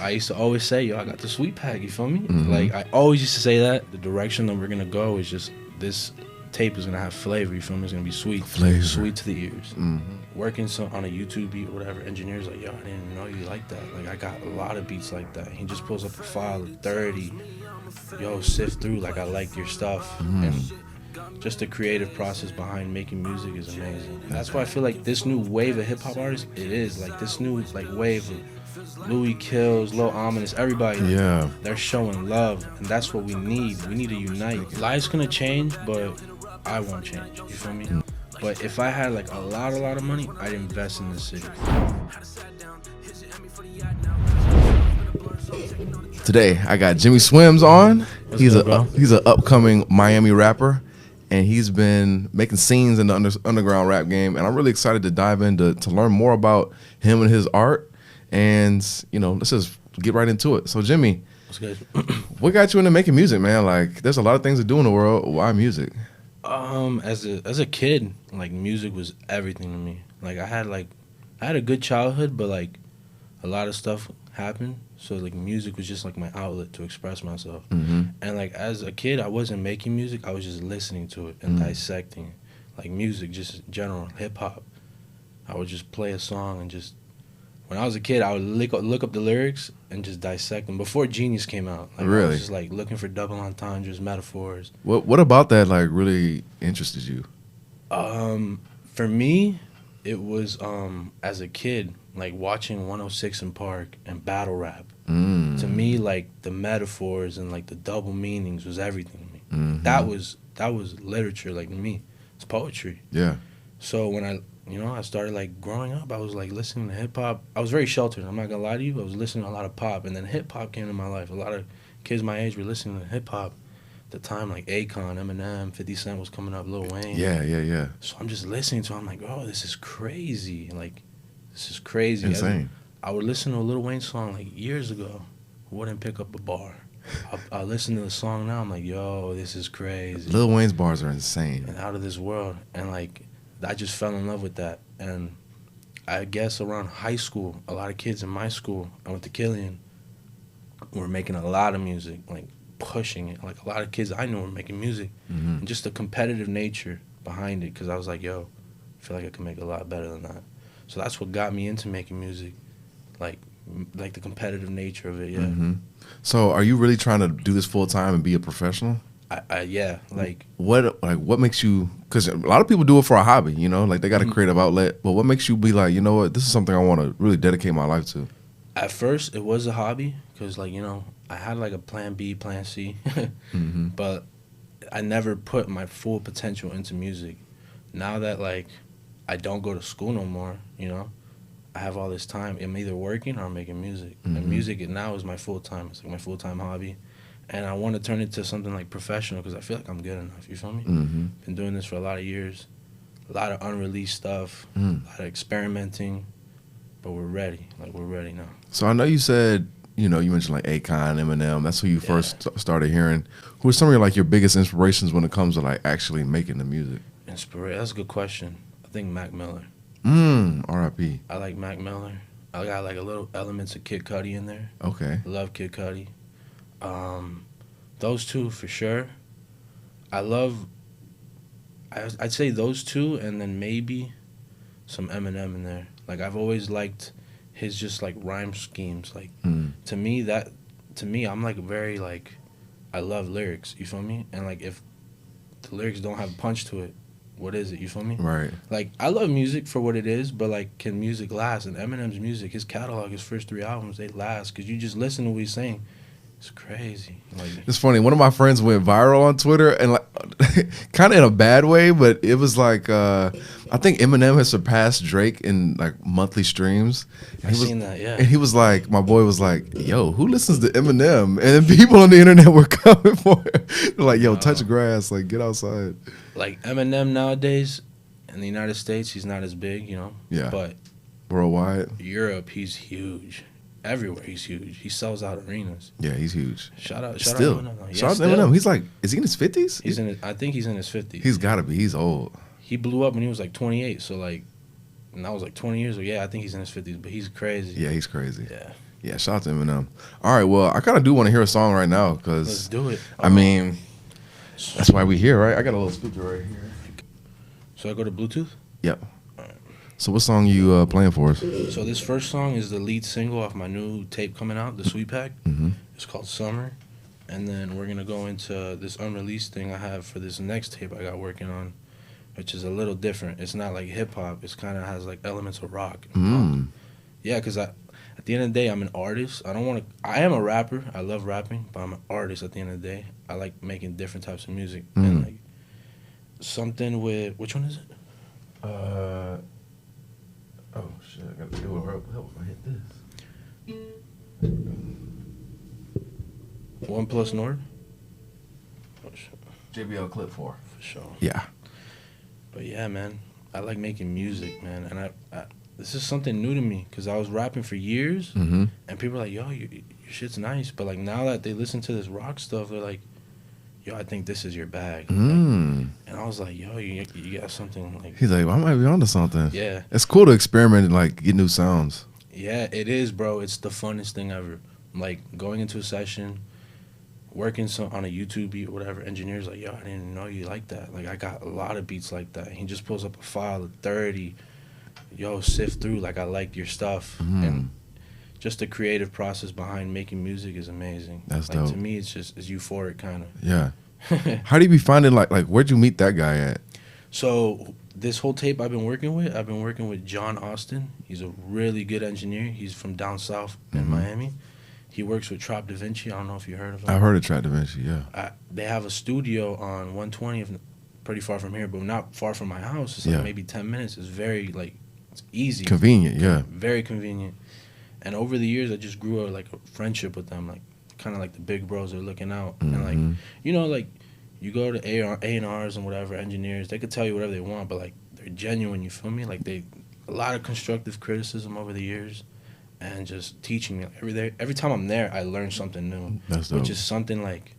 I used to always say, yo, I got the sweet pack, you feel me? Mm-hmm. Like, I always used to say that. The direction that we're going to go is just, this tape is going to have flavor, you feel me? It's going to be sweet. Flavor. Sweet to the ears. Mm-hmm. Working on a YouTube beat or whatever, engineer's like, yo, I didn't know you like that. Like, I got a lot of beats like that. He just pulls up a file of 30. Yo, sift through, like, I like your stuff. And just the creative process behind making music is amazing. And that's why I feel like this new wave of hip-hop artists, it is, like, this new, like, wave of Louis Kills, Lil Ominous, everybody, Yeah. they're showing love, and that's what we need. We need to unite. Life's gonna change, but I won't change, you feel me? But if I had like a lot of money, I'd invest in this city. Today I got Jimmy Swims on. What's good, bro? He's an upcoming Miami rapper, and he's been making scenes in the underground rap game. And I'm really excited to dive in to learn more about him and his art. And let's just get right into it. So Jimmy, What's good? what got you into making music, man? Like, there's a lot of things to do in the world. Why music? As a kid, like, music was everything to me. Like, I had a good childhood, but like a lot of stuff happened, so like music was just like my outlet to express myself. Mm-hmm. And like as a kid, I wasn't making music, I was just listening to it and dissecting it. Like music, just general hip hop. I would just play a song and just, when I was a kid, I would look up the lyrics and just dissect them before Genius came out. Like, really? I was just like looking for double entendres, metaphors. What about that like really interested you? For me, it was as a kid, like watching 106 in Park and battle rap. To me, like the metaphors and like the double meanings was everything to me. Mm-hmm. That was literature, like to me. It's poetry. Yeah. So when I started like growing up, I was like listening to hip hop. I was very sheltered. I'm not gonna lie to you. I was listening to a lot of pop, and then hip hop came into my life. A lot of kids my age were listening to hip hop. At the time, like Akon, Eminem, 50 Cent was coming up, Lil Wayne. Yeah. So I'm just listening to it. I'm like, oh, this is crazy. Like, this is crazy. Insane. I would listen to a Lil Wayne song like years ago. Wouldn't pick up a bar. I listen to the song now. I'm like, yo, this is crazy. Lil Wayne's bars are insane. And out of this world. And like, I just fell in love with that. And I guess around high school, a lot of kids in my school, I went to Killian, were making a lot of music, like pushing it. Like a lot of kids I knew were making music. Mm-hmm. And just the competitive nature behind it, because I was like, yo, I feel like I could make a lot better than that. So that's what got me into making music, like the competitive nature of it, yeah. Mm-hmm. So are you really trying to do this full time and be a professional? Yeah, like what makes you? Because a lot of people do it for a hobby, like they got a creative outlet. But what makes you be like, you know what, this is something I want to really dedicate my life to? At first, it was a hobby because, like, I had like a plan B, plan C, Mm-hmm. but I never put my full potential into music. Now that like I don't go to school no more, I have all this time. I'm either working or I'm making music. Mm-hmm. And music now is my full time. It's like my full time hobby. And I want to turn it to something like professional because I feel like I'm good enough. You feel me? Mm-hmm. Been doing this for a lot of years. A lot of unreleased stuff. A lot of experimenting. But we're ready. Like, we're ready now. So I know you said, you mentioned like Akon, Eminem. That's who you first started hearing. Who are some of your biggest inspirations when it comes to like actually making the music? That's a good question. I think Mac Miller. R.I.P. I like Mac Miller. I got like a little elements of Kid Cudi in there. Okay. I love Kid Cudi. Those two for sure. I'd say those two, and then maybe some Eminem in there. Like, I've always liked his just like rhyme schemes. Like, to me, I'm like very like, I love lyrics. You feel me? And like, if the lyrics don't have punch to it, what is it? You feel me? Right. Like, I love music for what it is, but like, can music last? And Eminem's music, his catalog, his first 3 albums, they last because you just listen to what he's saying. It's crazy. Like, it's funny. One of my friends went viral on Twitter, and like, kind of in a bad way, but it was like, I think Eminem has surpassed Drake in like monthly streams. I've seen that, yeah. And he was like, my boy was like, yo, who listens to Eminem? And then people on the internet were coming for him. They're like, yo, touch grass, like get outside. Like Eminem nowadays, in the United States, he's not as big, Yeah. But worldwide, Europe, he's huge. Everywhere he's huge. He sells out arenas. Yeah, he's huge. Shout out Eminem. Shout out to Eminem. He's like, is he in his 50s? I think he's in his 50s. He's got to be. He's old. He blew up when he was like 28. So like, and that was like 20 years ago. Yeah, I think he's in his 50s, but he's crazy. Yeah, he's crazy. Yeah. Yeah, shout out to Eminem. All right, well, I kind of do want to hear a song right now Let's because do it. I mean, that's why we here, right? I got a little speaker right here. So I go to Bluetooth? Yep. So what song you playing for us? So this first song is the lead single off my new tape coming out, the Sweet Pack. Mm-hmm. It's called Summer. And then we're going to go into this unreleased thing I have for this next tape I got working on, which is a little different. It's not like hip-hop. It's kind of has like elements of rock. Yeah, because at the end of the day, I'm an artist. I am a rapper. I love rapping, but I'm an artist at the end of the day. I like making different types of music. And like something with, which one is it? Oh shit! I gotta do it. Help if I hit this. 1 Plus Nord. Oh shit. JBL Clip 4. For sure. Yeah. But yeah, man, I like making music, man, and I this is something new to me because I was rapping for years, and people are like, "Yo, your shit's nice," but like now that they listen to this rock stuff, they're like, "Yo, I think this is your bag." And I was like, "Yo, you got something like." He's like, well, I might be onto something. Yeah. It's cool to experiment and like get new sounds. Yeah, it is, bro. It's the funnest thing ever. Like going into a session, working on a YouTube beat or whatever. Engineer's like, "Yo, I didn't know you like that." Like I got a lot of beats like that. He just pulls up a file of 30. Yo, sift through. Like I like your stuff, and just the creative process behind making music is amazing. That's like, dope. To me, it's euphoric, kind of. Yeah. How do you be finding like where'd you meet that guy at? So this whole tape I've been working with John Austin. He's a really good engineer. He's from down south in Miami. He works with Trop Da Vinci. I don't know if you heard of him. I've heard of Trop Da Vinci, yeah. They have a studio on 120, pretty far from here, but not far from my house. It's like maybe 10 minutes. It's very like it's easy, convenient, yeah. Very convenient. And over the years, I just grew a friendship with them, like kind of like the big bros are looking out, and like like you go to A&Rs and whatever engineers, they could tell you whatever they want, but like they're genuine. You feel me? Like a lot of constructive criticism over the years, and just teaching me every time I'm there, I learn something new. That's dope. Which is something like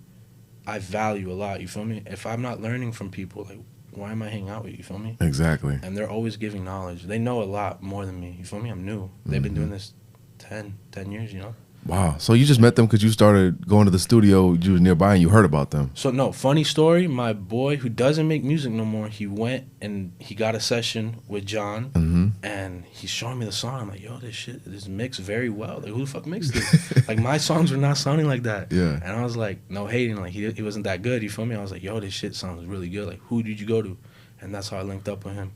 I value a lot. You feel me? If I'm not learning from people, like why am I hanging out with you? You feel me? Exactly. And they're always giving knowledge. They know a lot more than me. You feel me? I'm new. They've been doing this 10 years, you know? Wow. So you just met them because you started going to the studio, you was nearby, and you heard about them. So, no, funny story. My boy, who doesn't make music no more, he went and he got a session with John, and he's showing me the song. I'm like, yo, this mixed very well. Like, who the fuck mixed this? Like, my songs were not sounding like that. Yeah. And I was like, no hating. Like, he wasn't that good. You feel me? I was like, yo, this shit sounds really good. Like, who did you go to? And that's how I linked up with him.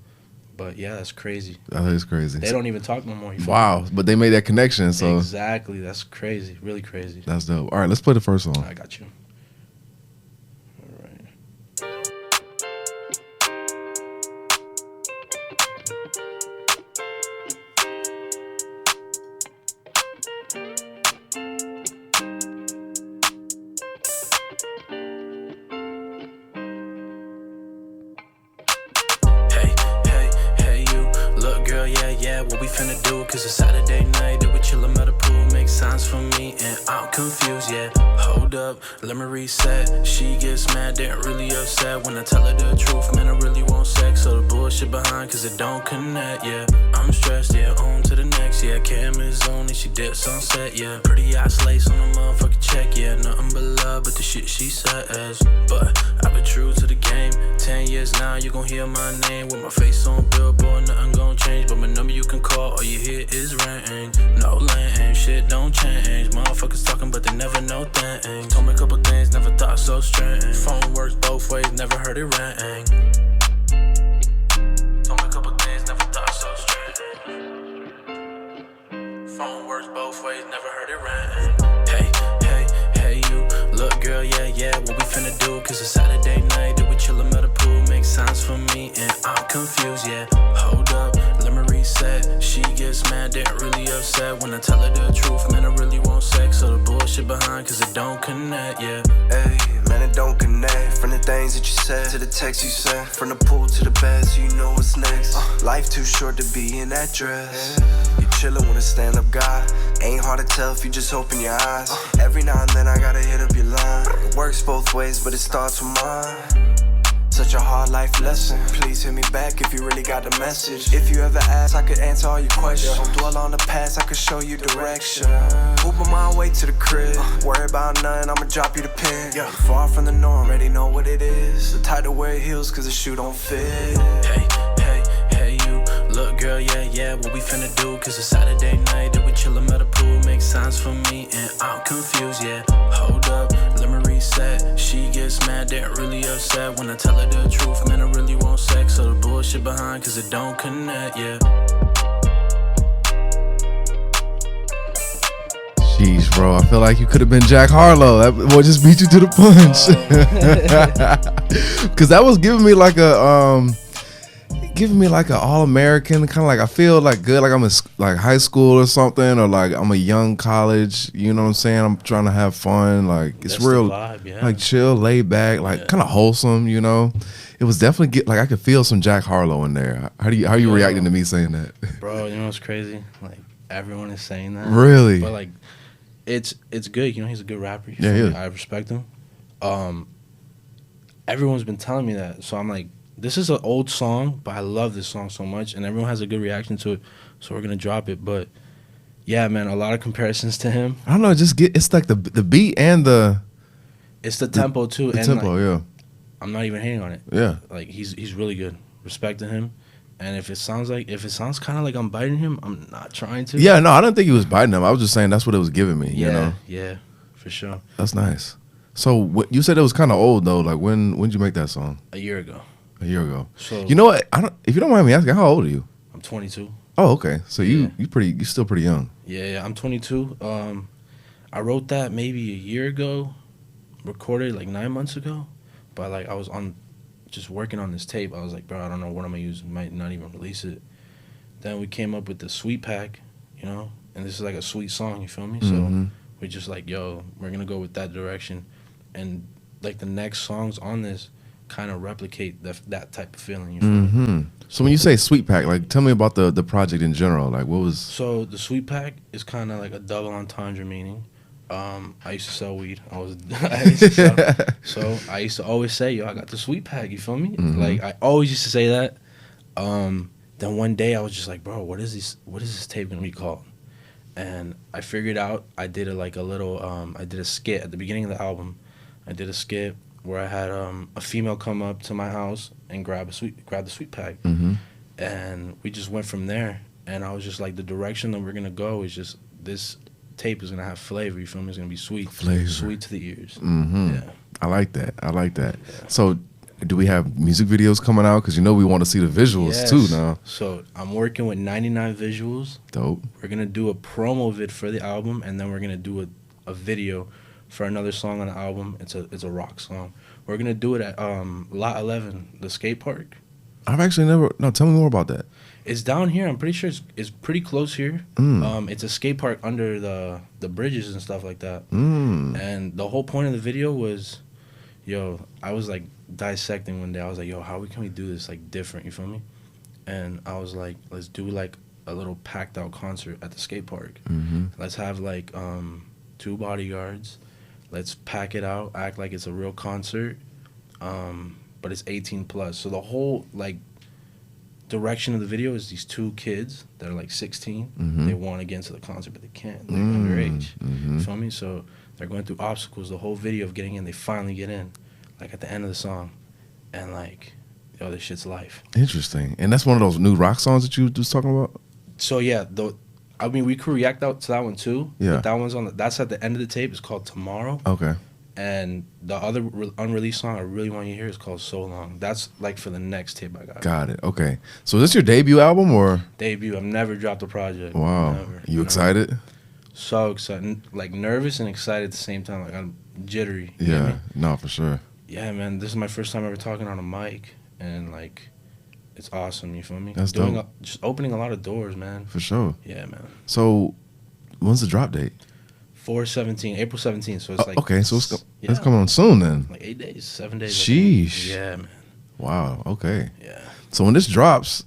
But yeah, that's crazy. That is crazy. They don't even talk no more. Wow, but they made that connection, so exactly. That's crazy. Really crazy. That's dope. All right, let's play the first song. I got you. All right. What we finna do, cause it's Saturday night that we chillin' by the pool, makes sense for me and I'm confused, yeah. Hold up, let me reset. She gets mad, didn't really upset when I tell her the truth, man, I really want sex. So the bullshit behind, cause it don't connect, yeah. I'm stressed, yeah, on to the next, yeah. Cam is on and she dips on set, yeah. Pretty ass lace on the motherfucking check, yeah. Nothing but love, but the shit she says. But I've been true to the game. 10 years now, you gon' hear my name with my face on Billboard, nothing gon' change. But my number you can call, all you hear is ring. No lame, shit don't change. Motherfuckers talking, but they never know things. Told me a couple things, never thought so strange. Phone works both ways, never heard it ring. Told me a couple things, never thought so strange. Phone works both ways, never heard it ring. Hey, you. Look, girl, yeah, what we finna do? Cause it's Saturday night that we chillin' by the pool, makes sense for me and I'm confused, yeah. Hold up, let me reset. She gets mad, didn't really upset when I tell her the truth, man, I really want sex. So the bullshit behind, cause it don't connect, yeah. Hey, man, it don't connect. From the things that you said to the text you sent, from the pool to the bed, so you know what's next. Life too short to be in that dress. You chillin' with a stand-up guy. Ain't hard to tell if you just open your eyes. Every now and then I gotta hit up your line. It works both ways, but it starts with mine. Such a hard life lesson. Please hit me back if you really got the message. If you ever ask, I could answer all your questions. Don't dwell on the past, I could show you direction. Uber my way to the crib. Worry about nothing, I'ma drop you the pin. Far from the norm, already know what it is. The tight to wear heels cause the shoe don't fit. Hey you. Look girl, yeah, what we finna do? Cause it's Saturday night and we chillin' at the pool. Makes sense for me and I'm confused, yeah. Hold up, let me reset. She gets mad, didn't really upset when I tell her the truth. Man, I really want sex, so the bullshit behind cause it don't connect, yeah. Jeez, bro, I feel like you could have been Jack Harlow. That boy just beat you to the punch. Cause that was giving me like a all-American kind of like, I feel like good, like I'm in like high school or something, or like I'm a young college, you know what I'm saying? I'm trying to have fun, like it's That's real the vibe, yeah. like chill, laid back, like kind of wholesome, you know? It was definitely like I could feel some Jack Harlow in there. How are you reacting to me saying that? Bro, you know what's crazy? Like everyone is saying that. Really? But like it's good, you know, he's a good rapper. You Yeah, feel he me? is. I respect him. Everyone's been telling me that, so I'm like, this is an old song, but I love this song so much, and everyone has a good reaction to it, so we're gonna drop it. But yeah, man, a lot of comparisons to him. I don't know, it's like the beat and It's the tempo too, the and tempo, like, yeah. I'm not even hating on it. Yeah. Like he's really good. Respect to him. And if it sounds kind of like I'm biting him, I'm not trying to. Yeah, no, I didn't think he was biting him. I was just saying that's what it was giving me, you know? Yeah, for sure. That's nice. So you said it was kind of old though. Like when did you make that song? A year ago. A year ago. So You know what? If you don't mind me asking, how old are you? I'm 22. Oh, okay. So you still pretty young. Yeah, I'm 22. I wrote that maybe a year ago, recorded like 9 months ago, but like I was just working on this tape. I was like, bro, I don't know what I'm gonna use. Might not even release it. Then we came up with the Sweet Pack, you know, and this is like a sweet song. You feel me? Mhm. So we just like, yo, we're gonna go with that direction, and like the next songs on this kind of replicate that type of feeling. You feel me? Mm-hmm. So when you say Sweet Pack, like tell me about the project in general. Like what was? So the Sweet Pack is kind of like a double entendre meaning. I used to sell weed. I used to always say, yo, I got the Sweet Pack. You feel me? Mhm. Like I always used to say that. Then one day I was just like, bro, what is this tape gonna be called? And I figured out. I did I did a skit at the beginning of the album. I did a skit where I had a female come up to my house and grab the Sweet Pack, Mm-hmm. and we just went from there. And I was just like, the direction that we're gonna go is just this tape is gonna have flavor. You feel me? It's gonna be sweet, Flavor. sweet to the ears. Mm-hmm. Yeah. I like that. Yeah. So do we have music videos coming out? Because you know we want to see the visuals Yes. too now. So I'm working with 99 Visuals. Dope. We're gonna do a promo vid for the album, and then we're gonna do a video for another song on the album. It's a rock song. We're gonna do it at Lot 11, the skate park. I've actually never. No, tell me more about that. It's down here. I'm pretty sure it's pretty close here. It's a skate park under the bridges and stuff like that. And the whole point of the video was, yo, I was like dissecting one day. I was like, yo, how can we do this like different? You feel me? And I was like, let's do like a little packed out concert at the skate park. Mm-hmm. Let's have like 2 bodyguards. Let's pack it out, act like it's a real concert, but it's 18 plus. So the whole like direction of the video is these 2 kids that are like 16. Mhm. They want to get into the concert, but they can't. They're underage. Mhm. You feel me? So they're going through obstacles. The whole video of getting in, they finally get in, like at the end of the song, and like, yo, this shit's life. Interesting. And that's one of those new rock songs that you was talking about? So yeah, I mean, we could react out to that one too. Yeah. But that one's that's at the end of the tape. It's called Tomorrow. Okay. And the other unreleased song I really want you to hear is called So Long. That's like for the next tape I got. Got it. Okay. So is this your debut album or? Debut. I've never dropped a project. Wow. Never. You excited? So excited. Like nervous and excited at the same time. Like I'm jittery. You know what I Yeah. mean? No, for sure. Yeah, man. This is my first time ever talking on a mic. And like, it's awesome. You feel me? That's dope. Just opening a lot of doors, man. For sure. Yeah, man. So when's the drop date? April 17th. So it's like. Okay. So it's coming on soon then. Like 8 days, 7 days. Sheesh. Yeah, man. Wow. Okay. Yeah. So when this drops,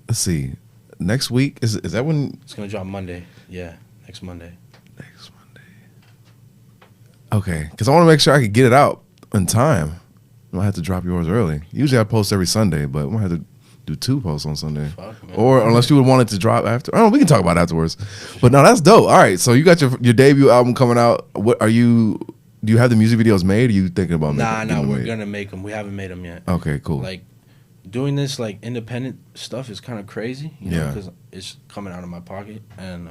let's see, next week is that when? It's gonna drop Monday. Yeah, next Monday. Next Monday. Okay, because I want to make sure I can get it out in time. We might have to drop yours early. Usually I post every Sunday, but we might have to do 2 posts on Sunday. Fuck, man. Or unless you would want it to drop after. I don't know, we can talk about it afterwards. But no, that's dope. All right, so you got your debut album coming out. What are you? Do you have the music videos made? Or are you thinking about making Nah, them we're made? gonna make them. We haven't made them yet. Okay, cool. Like doing this like independent stuff is kind of crazy, you know, Yeah. because it's coming out of my pocket and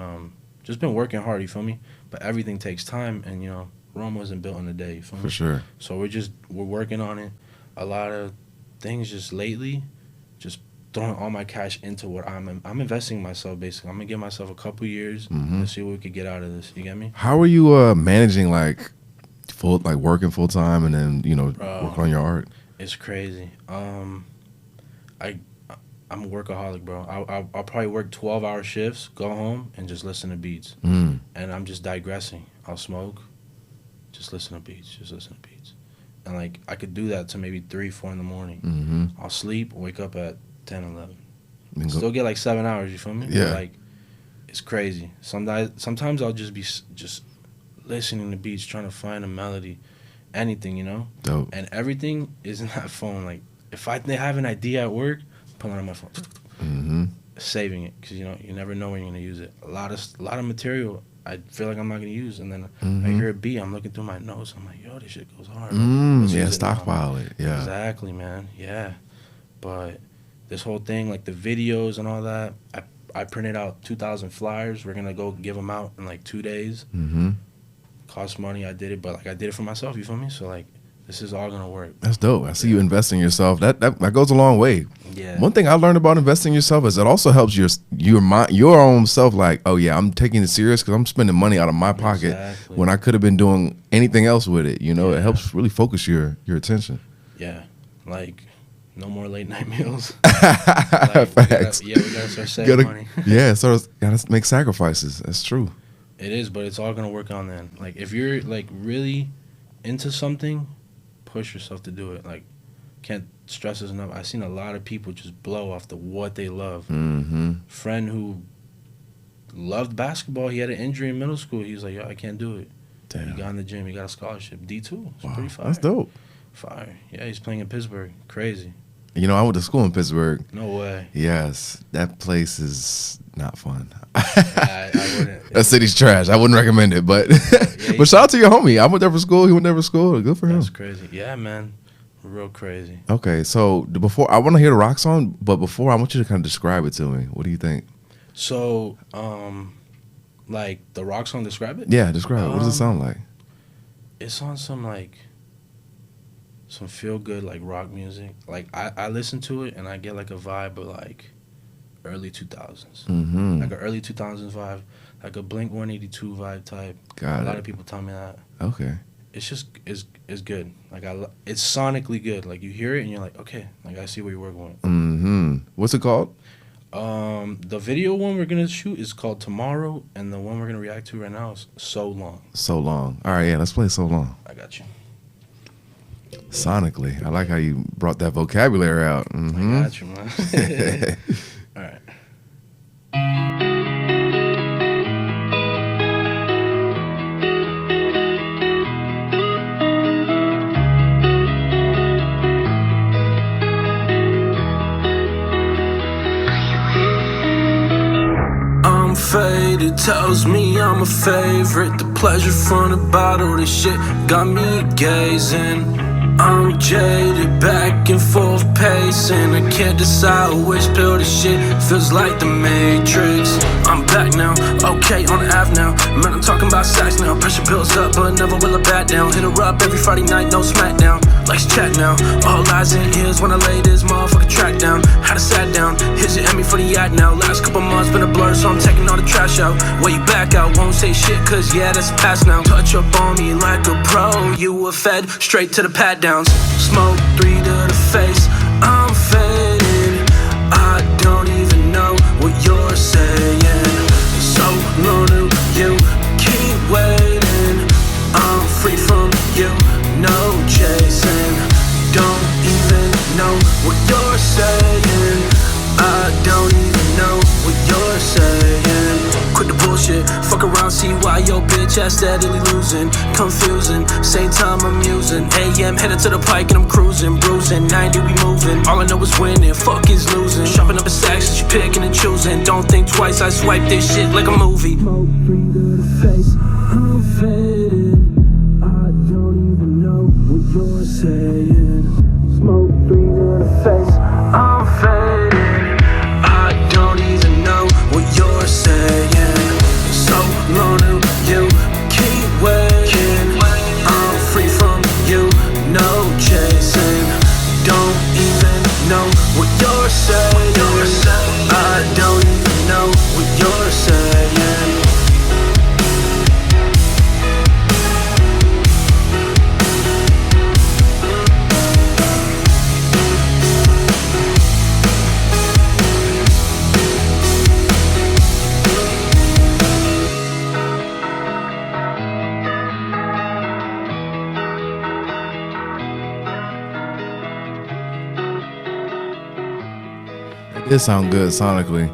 just been working hard. You feel me? But everything takes time, and you know, Rome wasn't built in a day. You feel me? For sure. So we're working on it. A lot of things just lately, just throwing all my cash into what I'm investing in myself. Basically, I'm gonna give myself a couple years to see what we could get out of this. You get me? How are you managing like working full time and then working on your art? It's crazy. I'm a workaholic, bro. I'll probably work 12-hour shifts, go home, and just listen to beats. And I'm just digressing. I'll smoke, just listen to beats, And like I could do that to maybe 3, 4 in the morning. I'll sleep, wake up at 10, 11. Still get like 7 hours. You feel me? Yeah. But like it's crazy. Sometimes I'll just be just listening to beats, trying to find a melody, anything, you know. Dope. And everything is in that phone. Like if they have an idea at work, pulling on my phone, saving it, because you know you never know when you're gonna use it. A lot of material I feel like I'm not gonna use, and then I hear a beat, I'm looking through my notes, I'm like, yo, this shit goes hard. Let's Yeah, use it now. stockpile it. Yeah. Exactly, man. Yeah, but this whole thing, like the videos and all that, I printed out 2,000 flyers. We're gonna go give them out in like 2 days. Cost money. I did it, but like I did it for myself. You feel me? So like this is all gonna work. That's dope. I see you investing in yourself. That goes a long way. Yeah. One thing I learned about investing in yourself is it also helps your own self. Like, oh yeah, I'm taking it serious because I'm spending money out of my pocket when I could have been doing anything else with it. You know, it helps really focus your attention. Yeah, like no more late night meals. Facts. We gotta start saving money. Yeah, so gotta make sacrifices. That's true. It is, but it's all gonna work on then. Like if you're like really into something, push yourself to do it. Like can't stress this enough. I've seen a lot of people just blow off what they love. Friend who loved basketball, he had an injury in middle school. He was like, yo, I can't do it. Damn. He got in the gym. He got a scholarship. D2. It's pretty fire. That's dope. Fire. Yeah, he's playing in Pittsburgh. Crazy. You know, I went to school in Pittsburgh. No way. Yes, that place is not fun. I wouldn't. That city's trash. I wouldn't recommend it, but Yeah, but shout out to your homie. I went there for school. He went there for school. Good for him. That's crazy. Yeah, man. Real crazy. Okay, so before I want to hear the rock song, but before I want you to kind of describe it to me. What do you think? So, like the rock song, describe it? Yeah, describe it. What does it sound like? It's on some feel good like rock music. Like I listen to it and I get like a vibe of like early 2000s, like an early 2000s vibe, like a Blink 182 vibe type. Got a lot it. of people tell me that. Okay. It's just it's good. Like it's sonically good. Like you hear it and you're like, okay, like I see where you're working with. What's it called? The video one we're gonna shoot is called Tomorrow, and the one we're gonna react to right now is So Long. So Long. All right, yeah, let's play So Long. I got you. Sonically, I like how you brought that vocabulary out. I got you, man. All right. I'm faded, tells me I'm a favorite. The pleasure from the bottle, this shit got me gazing. I'm jaded, back and forth pacing. I can't decide which pill this shit feels like the Matrix. I'm back now, okay, on the app now. Man, I'm talking about sex now. Pressure builds up, but never will I back down. Hit her up every Friday night, no smackdown. Let's chat now. All eyes and ears when I lay this motherfucking track down. Had to sat down, here's your Emmy for the ad now. Last couple months been a blur, so I'm taking all the trash out. Way you back out, won't say shit, cause yeah, that's past now. Touch up on me like a pro, you were fed straight to the pat downs. Smoke 3 to the face, I'm faded. I don't even know what you're saying. So long to you, keep waiting. I'm free from you, no chasing. Don't even know what you're saying. I don't even know what you're saying. Quit the bullshit, fuck around, see why your bitch success steadily losing, confusing, same time amusing. AM headed to the pike and I'm cruising, bruising, 90 we moving. All I know is winning, fuck is losing. Shopping up a sack since you picking and choosing. Don't think twice, I swipe this shit like a movie. Smoke free to the face, I'm faded. I don't even know what you're saying. Smoke free to the face, I'm faded. I don't even know what you're saying. So long to you, keep waiting. I'm free from you, no chasing. Don't even know what you're saying. I don't even know what you're saying. It sound good sonically.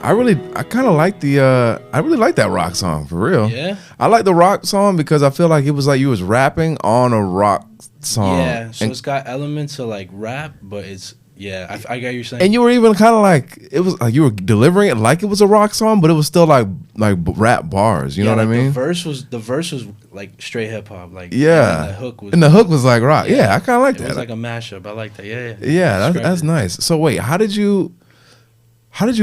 I kind of like I really like that rock song for real. Yeah? I like the rock song because I feel like it was like you was rapping on a rock song. Yeah, so and, it's got elements of like rap, but it's, yeah, I get what you're saying. and you were even kind of like, it was like you were delivering it like it was a rock song, but it was still like rap bars. You know what I mean? The verse was like straight hip hop. Like, Yeah. and the hook was like rock. Yeah, I kind of like that. It was like a mashup. I like that. Yeah. Yeah, that's nice. So wait, how did you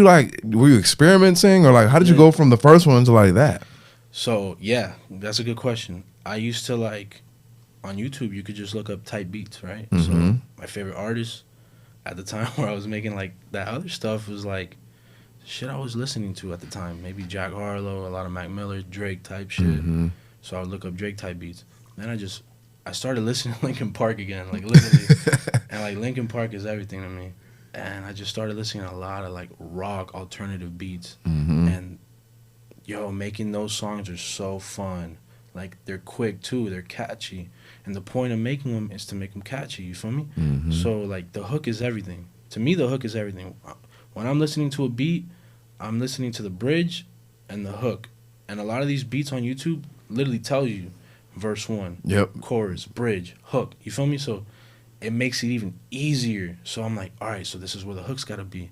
like, were you experimenting or like, how did you go from the first one to like that? So yeah, that's a good question. I used to like, on YouTube, you could just look up type beats, right? So my favorite artist at the time where I was making like that other stuff was like shit I was listening to at the time. Maybe Jack Harlow, a lot of Mac Miller, Drake type shit. So I would look up Drake type beats. Then I started listening to Linkin Park again, like literally. And like Linkin Park is everything to me. And I just started listening to a lot of like rock alternative beats. And yo, making those songs are so fun. Like they're quick too, they're catchy. And the point of making them is to make them catchy, you feel me? So like the hook is everything. To me, the hook is everything. When I'm listening to a beat, I'm listening to the bridge and the hook. And a lot of these beats on YouTube literally tell you verse 1, chorus, bridge, hook. You feel me? So it makes it even easier. So I'm like, all right, so this is where the hook's got to be.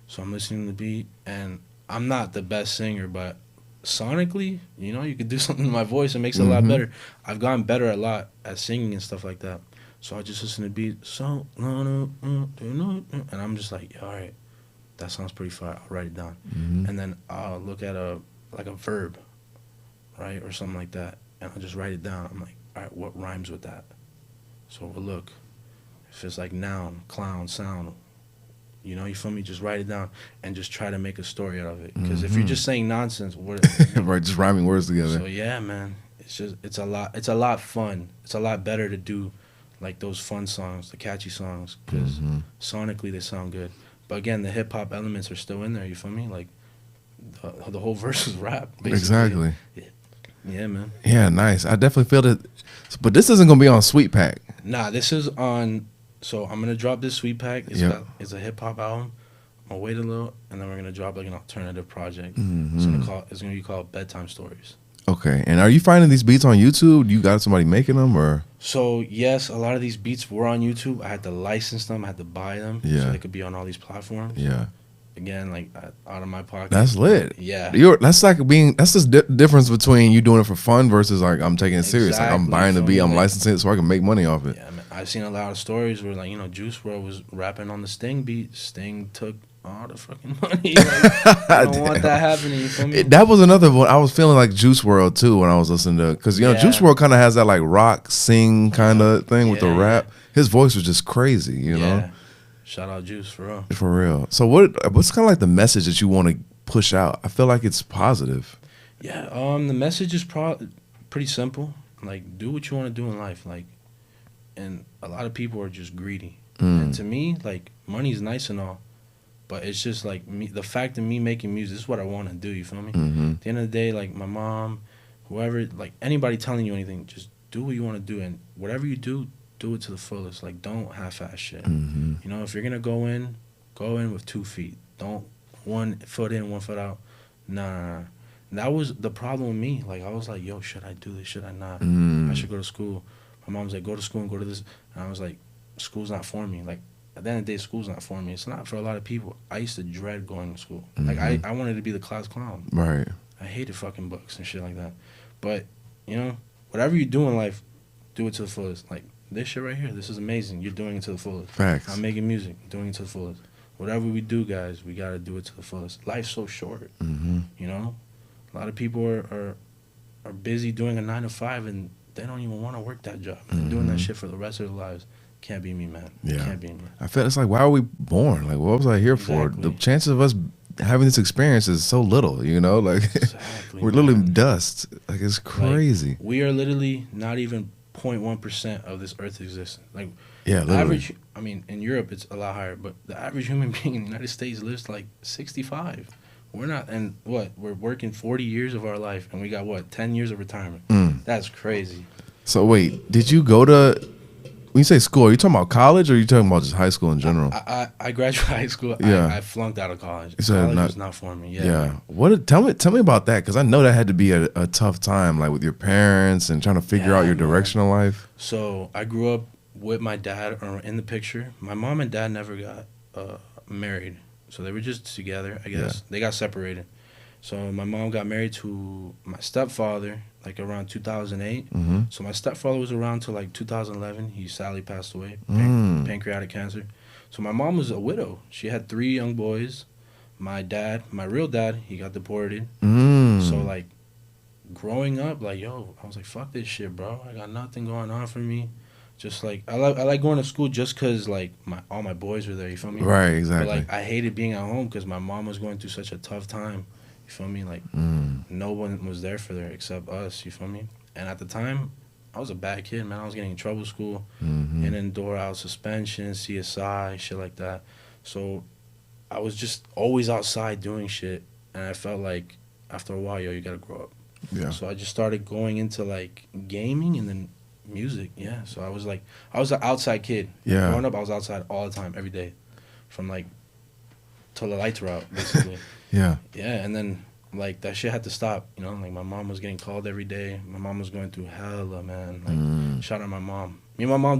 So I'm listening to the beat, and I'm not the best singer, but sonically, you know, you could do something to my voice. It makes it a lot better. I've gotten better a lot at singing and stuff like that. So I just listen to the beat, and I'm just like, all right, that sounds pretty fire. I'll write it down. And then I'll look at a verb, right, or something like that, and I'll just write it down. I'm like, all right, what rhymes with that? So we'll look. If it's like noun, clown, sound, you know, you feel me? Just write it down and just try to make a story out of it. Because if you're just saying nonsense, what? Right, just rhyming words together. So yeah, man, it's a lot fun. It's a lot better to do like those fun songs, the catchy songs, because sonically they sound good. But again, the hip hop elements are still in there. You feel me? Like the whole verse is rap. Basically. Exactly. Yeah, man. Yeah, nice. I definitely feel it. But this isn't gonna be on Sweet Pack. Nah, this is on. So I'm gonna drop this Sweet Pack. It's a hip hop album. I'm gonna wait a little, and then we're gonna drop like an alternative project. It's gonna be called Bedtime Stories. Okay. And are you finding these beats on YouTube? You got somebody making them, or? So yes, a lot of these beats were on YouTube. I had to license them. I had to buy them. Yeah. So they could be on all these platforms. Yeah. Again, like out of my pocket. That's lit. Yeah. That's the difference between you doing it for fun versus like I'm taking it serious. Like I'm buying the beat, I'm licensing it so I can make money off it. Yeah, man. I've seen a lot of stories where like, you know, Juice WRLD was rapping on the Sting beat. Sting took all the fucking money. Like, I don't want that happening. You feel me? That was another one. I was feeling like Juice WRLD too when I was listening to, because you know Juice WRLD kind of has that like rock sing kind of thing with the rap. His voice was just crazy, you know. Shout out Juice, for real. For real. So what's kind of like the message that you want to push out? I feel like it's positive. Yeah, the message is pretty simple. Like, do what you want to do in life. Like, and a lot of people are just greedy. And to me, like, money's nice and all, but it's just like the fact of me making music, this is what I want to do, you feel me? At the end of the day, like my mom, whoever, like anybody telling you anything, just do what you want to do. And whatever you do it to the fullest. Like, don't half-ass shit. You know, if you're going to go in with 2 feet. Don't 1 foot in, 1 foot out. Nah. That was the problem with me. Like, I was like, yo, should I do this? Should I not? I should go to school. My mom's like, go to school and go to this. And I was like, school's not for me. Like, at the end of the day, school's not for me. It's not for a lot of people. I used to dread going to school. Like, I wanted to be the class clown. Right. I hated fucking books and shit like that. But, you know, whatever you do in life, do it to the fullest. Like, this shit right here, this is amazing. You're doing it to the fullest. Facts. I'm making music, doing it to the fullest. Whatever we do, guys, we got to do it to the fullest. Life's so short, you know? A lot of people are busy doing a 9 to 5 and they don't even want to work that job. They're doing that shit for the rest of their lives. Can't be me, man. Yeah. Can't be me. I feel it's like, why are we born? Like, what was I here for? The chances of us having this experience is so little, you know? Like, Exactly, we're literally dust. Like, it's crazy. Like, we are literally not even 0.1% of this earth's existence. Like, yeah, literally. average, I mean, in Europe, it's a lot higher, but the average human being in the United States lives like 65. We're not, and what? We're working 40 years of our life, and we got, what, 10 years of retirement. That's crazy. So, wait, did you go to, when you say school, are you talking about college or are you talking about just high school in general? I graduated high school. Yeah. I flunked out of college. So College was not for me. Yeah. What? Tell me about that, because I know that had to be a tough time, like with your parents and trying to figure out your direction in life. So I grew up with my dad in the picture. My mom and dad never got married, so they were just together. I guess they got separated. So my mom got married to my stepfather like around 2008. So my stepfather was around till like 2011. He sadly passed away, pancreatic cancer. So my mom was a widow. She had 3 young boys. My dad, my real dad, he got deported. So like growing up, like, yo, I was like, fuck this shit, bro. I got nothing going on for me. Just like I like going to school just cause like all my boys were there. You feel me? Right, exactly. But like I hated being at home because my mom was going through such a tough time. You feel me? Like no one was there for her except us. You feel me? And at the time, I was a bad kid, man. I was getting in trouble at school, in and door out suspension, CSI, shit like that. So I was just always outside doing shit, and I felt like after a while, yo, you gotta grow up. Yeah. So I just started going into like gaming and then music. Yeah. So I was an outside kid. Yeah. Growing up, I was outside all the time, every day, from like till the lights were out, basically. Yeah. Yeah, and then like that shit had to stop. You know, like my mom was getting called every day. My mom was going through hella, man. Like shout out my mom. Me and my mom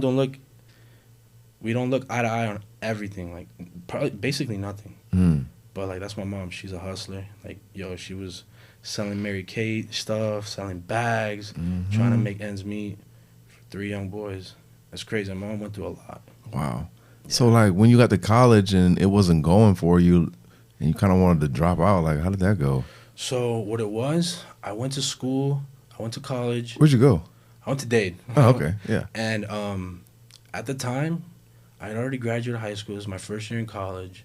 we don't look eye to eye on everything. Like probably basically nothing. But like that's my mom. She's a hustler. Like yo, she was selling Mary Kate stuff, selling bags, trying to make ends meet for 3 young boys. That's crazy. My mom went through a lot. Wow. Yeah. So like when you got to college and it wasn't going for you, and you kind of wanted to drop out, like how did that go? So what it was, I went to school. I went to college. Where'd you go? I went to Dade. Oh, okay. Yeah. And at the time, I had already graduated high school. It was my first year in college.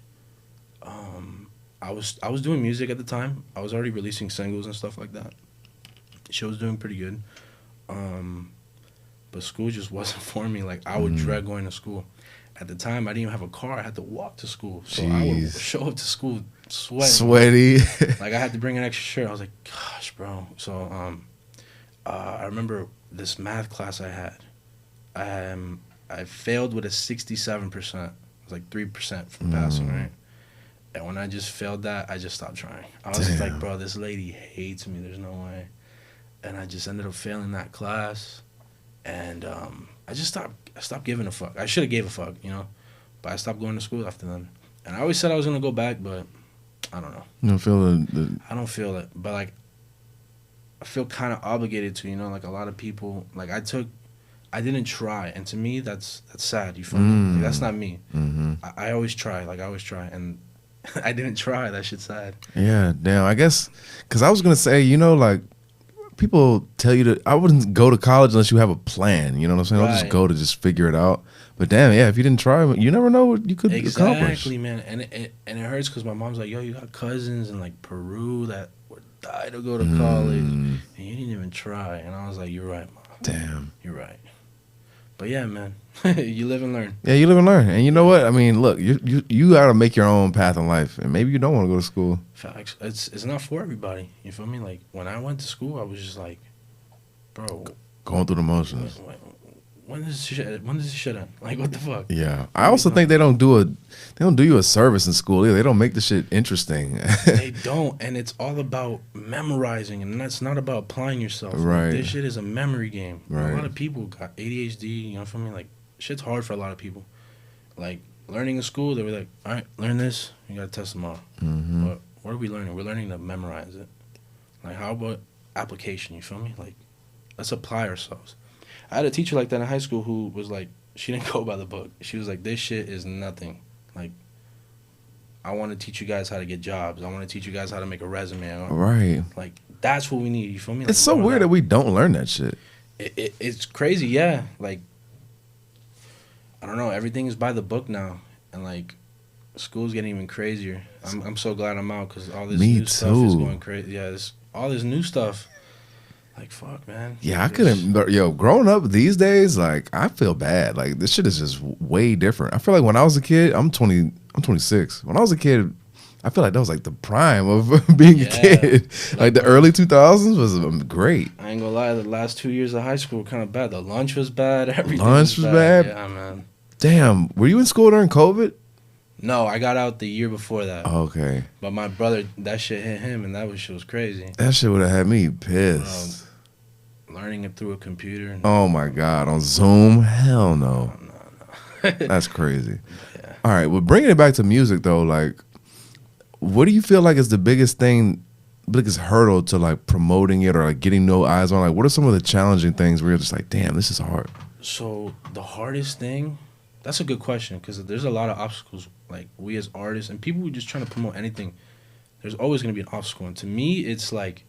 I was doing music at the time. I was already releasing singles and stuff like that. She was doing pretty good. But school just wasn't for me. Like I would dread going to school. At the time, I didn't even have a car. I had to walk to school. So I would show up to school sweaty. Like I had to bring an extra shirt. I was like, gosh, bro. So I remember this math class I had. I failed with a 67%. It was like 3% from passing, right? And when I just failed that, I just stopped trying. I was just like, bro, this lady hates me. There's no way. And I just ended up failing that class. And I just stopped giving a fuck. I should have gave a fuck, you know? But I stopped going to school after then. And I always said I was going to go back, but I don't know. You don't feel I don't feel it. But, like, I feel kind of obligated to, you know? Like, a lot of people, like, I didn't try. And to me, that's sad. You feel me? Like, that's not me. I always try. Like, I always try. And I didn't try. That shit's sad. Yeah, damn. I guess, because I was going to say, you know, like, people tell you to, I wouldn't go to college unless you have a plan. You know what I'm saying? I'll just go to just figure it out. But damn, yeah, if you didn't try, you never know what you could accomplish. Exactly, man. And it hurts because my mom's like, yo, you got cousins in like Peru that would die to go to college, and you didn't even try. And I was like, you're right, mom. Damn. You're right. But yeah, man, you live and learn. Yeah, you live and learn. And you know what? I mean, look, you got to make your own path in life. And maybe you don't want to go to school. Facts. It's not for everybody. You feel me? Like, when I went to school, I was just like, bro. Going through the motions. when does this shit end? Like, what the fuck? Yeah, I also think they don't do you a service in school either. They don't make the shit interesting. They don't, and it's all about memorizing, and that's not about applying yourself. Right. Like, this shit is a memory game. Right. A lot of people got ADHD. You know what I mean? Like, shit's hard for a lot of people. Like, learning in school, they were like, all right, learn this. You gotta test tomorrow. Mm-hmm. But what are we learning? We're learning to memorize it. Like, how about application? You feel me? Like, let's apply ourselves. I had a teacher like that in high school who was like, she didn't go by the book. She was like, this shit is nothing. Like, I want to teach you guys how to get jobs. I want to teach you guys how to make a resume. Right. Like, that's what we need. You feel me? Like, It's so weird that we don't learn that shit. It's crazy, yeah. Like, I don't know. Everything is by the book now. And, like, school's getting even crazier. I'm so glad I'm out because all this new stuff is going crazy. Yeah, all this new stuff. Like, fuck, man. Yeah, I couldn't. Growing up these days, like, I feel bad. Like, this shit is just way different. I feel like when I was a kid, I'm 26. When I was a kid, I feel like that was like the prime of being a kid. Like, the early 2000s was great. I ain't gonna lie, the last 2 years of high school were kind of bad. The lunch was bad. Everything was bad. Yeah, man. Damn, were you in school during COVID? No, I got out the year before that. Okay. But my brother, that shit hit him, and shit was crazy. That shit would have had me pissed. Learning it through a computer. Oh my God, on Zoom? Hell no. No. That's crazy. Yeah. All right, well, bringing it back to music though, like, what do you feel like is the biggest hurdle to like promoting it or like getting no eyes on? Like, what are some of the challenging things where you're just like, damn, this is hard? So the hardest thing, that's a good question because there's a lot of obstacles. Like, we as artists and people who just trying to promote anything, there's always gonna be an obstacle. And to me, it's like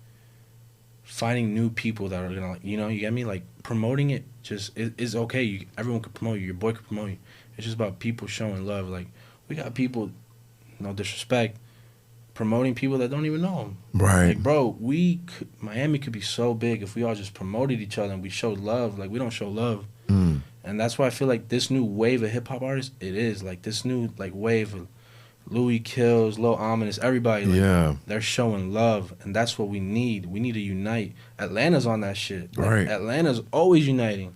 finding new people that are gonna, like, you get me? Like, promoting it is okay. Everyone can promote you. Your boy can promote you. It's just about people showing love. Like, we got people, no disrespect, promoting people that don't even know them. Right. Like, bro, Miami could be so big if we all just promoted each other and we showed love. Like, we don't show love. And that's why I feel like this new wave of hip hop artists, it is like this new like wave of Louis Kills, Lil Ominous, everybody. Like, they're showing love, and that's what we need. We need to unite. Atlanta's on that shit. Like, right. Atlanta's always uniting.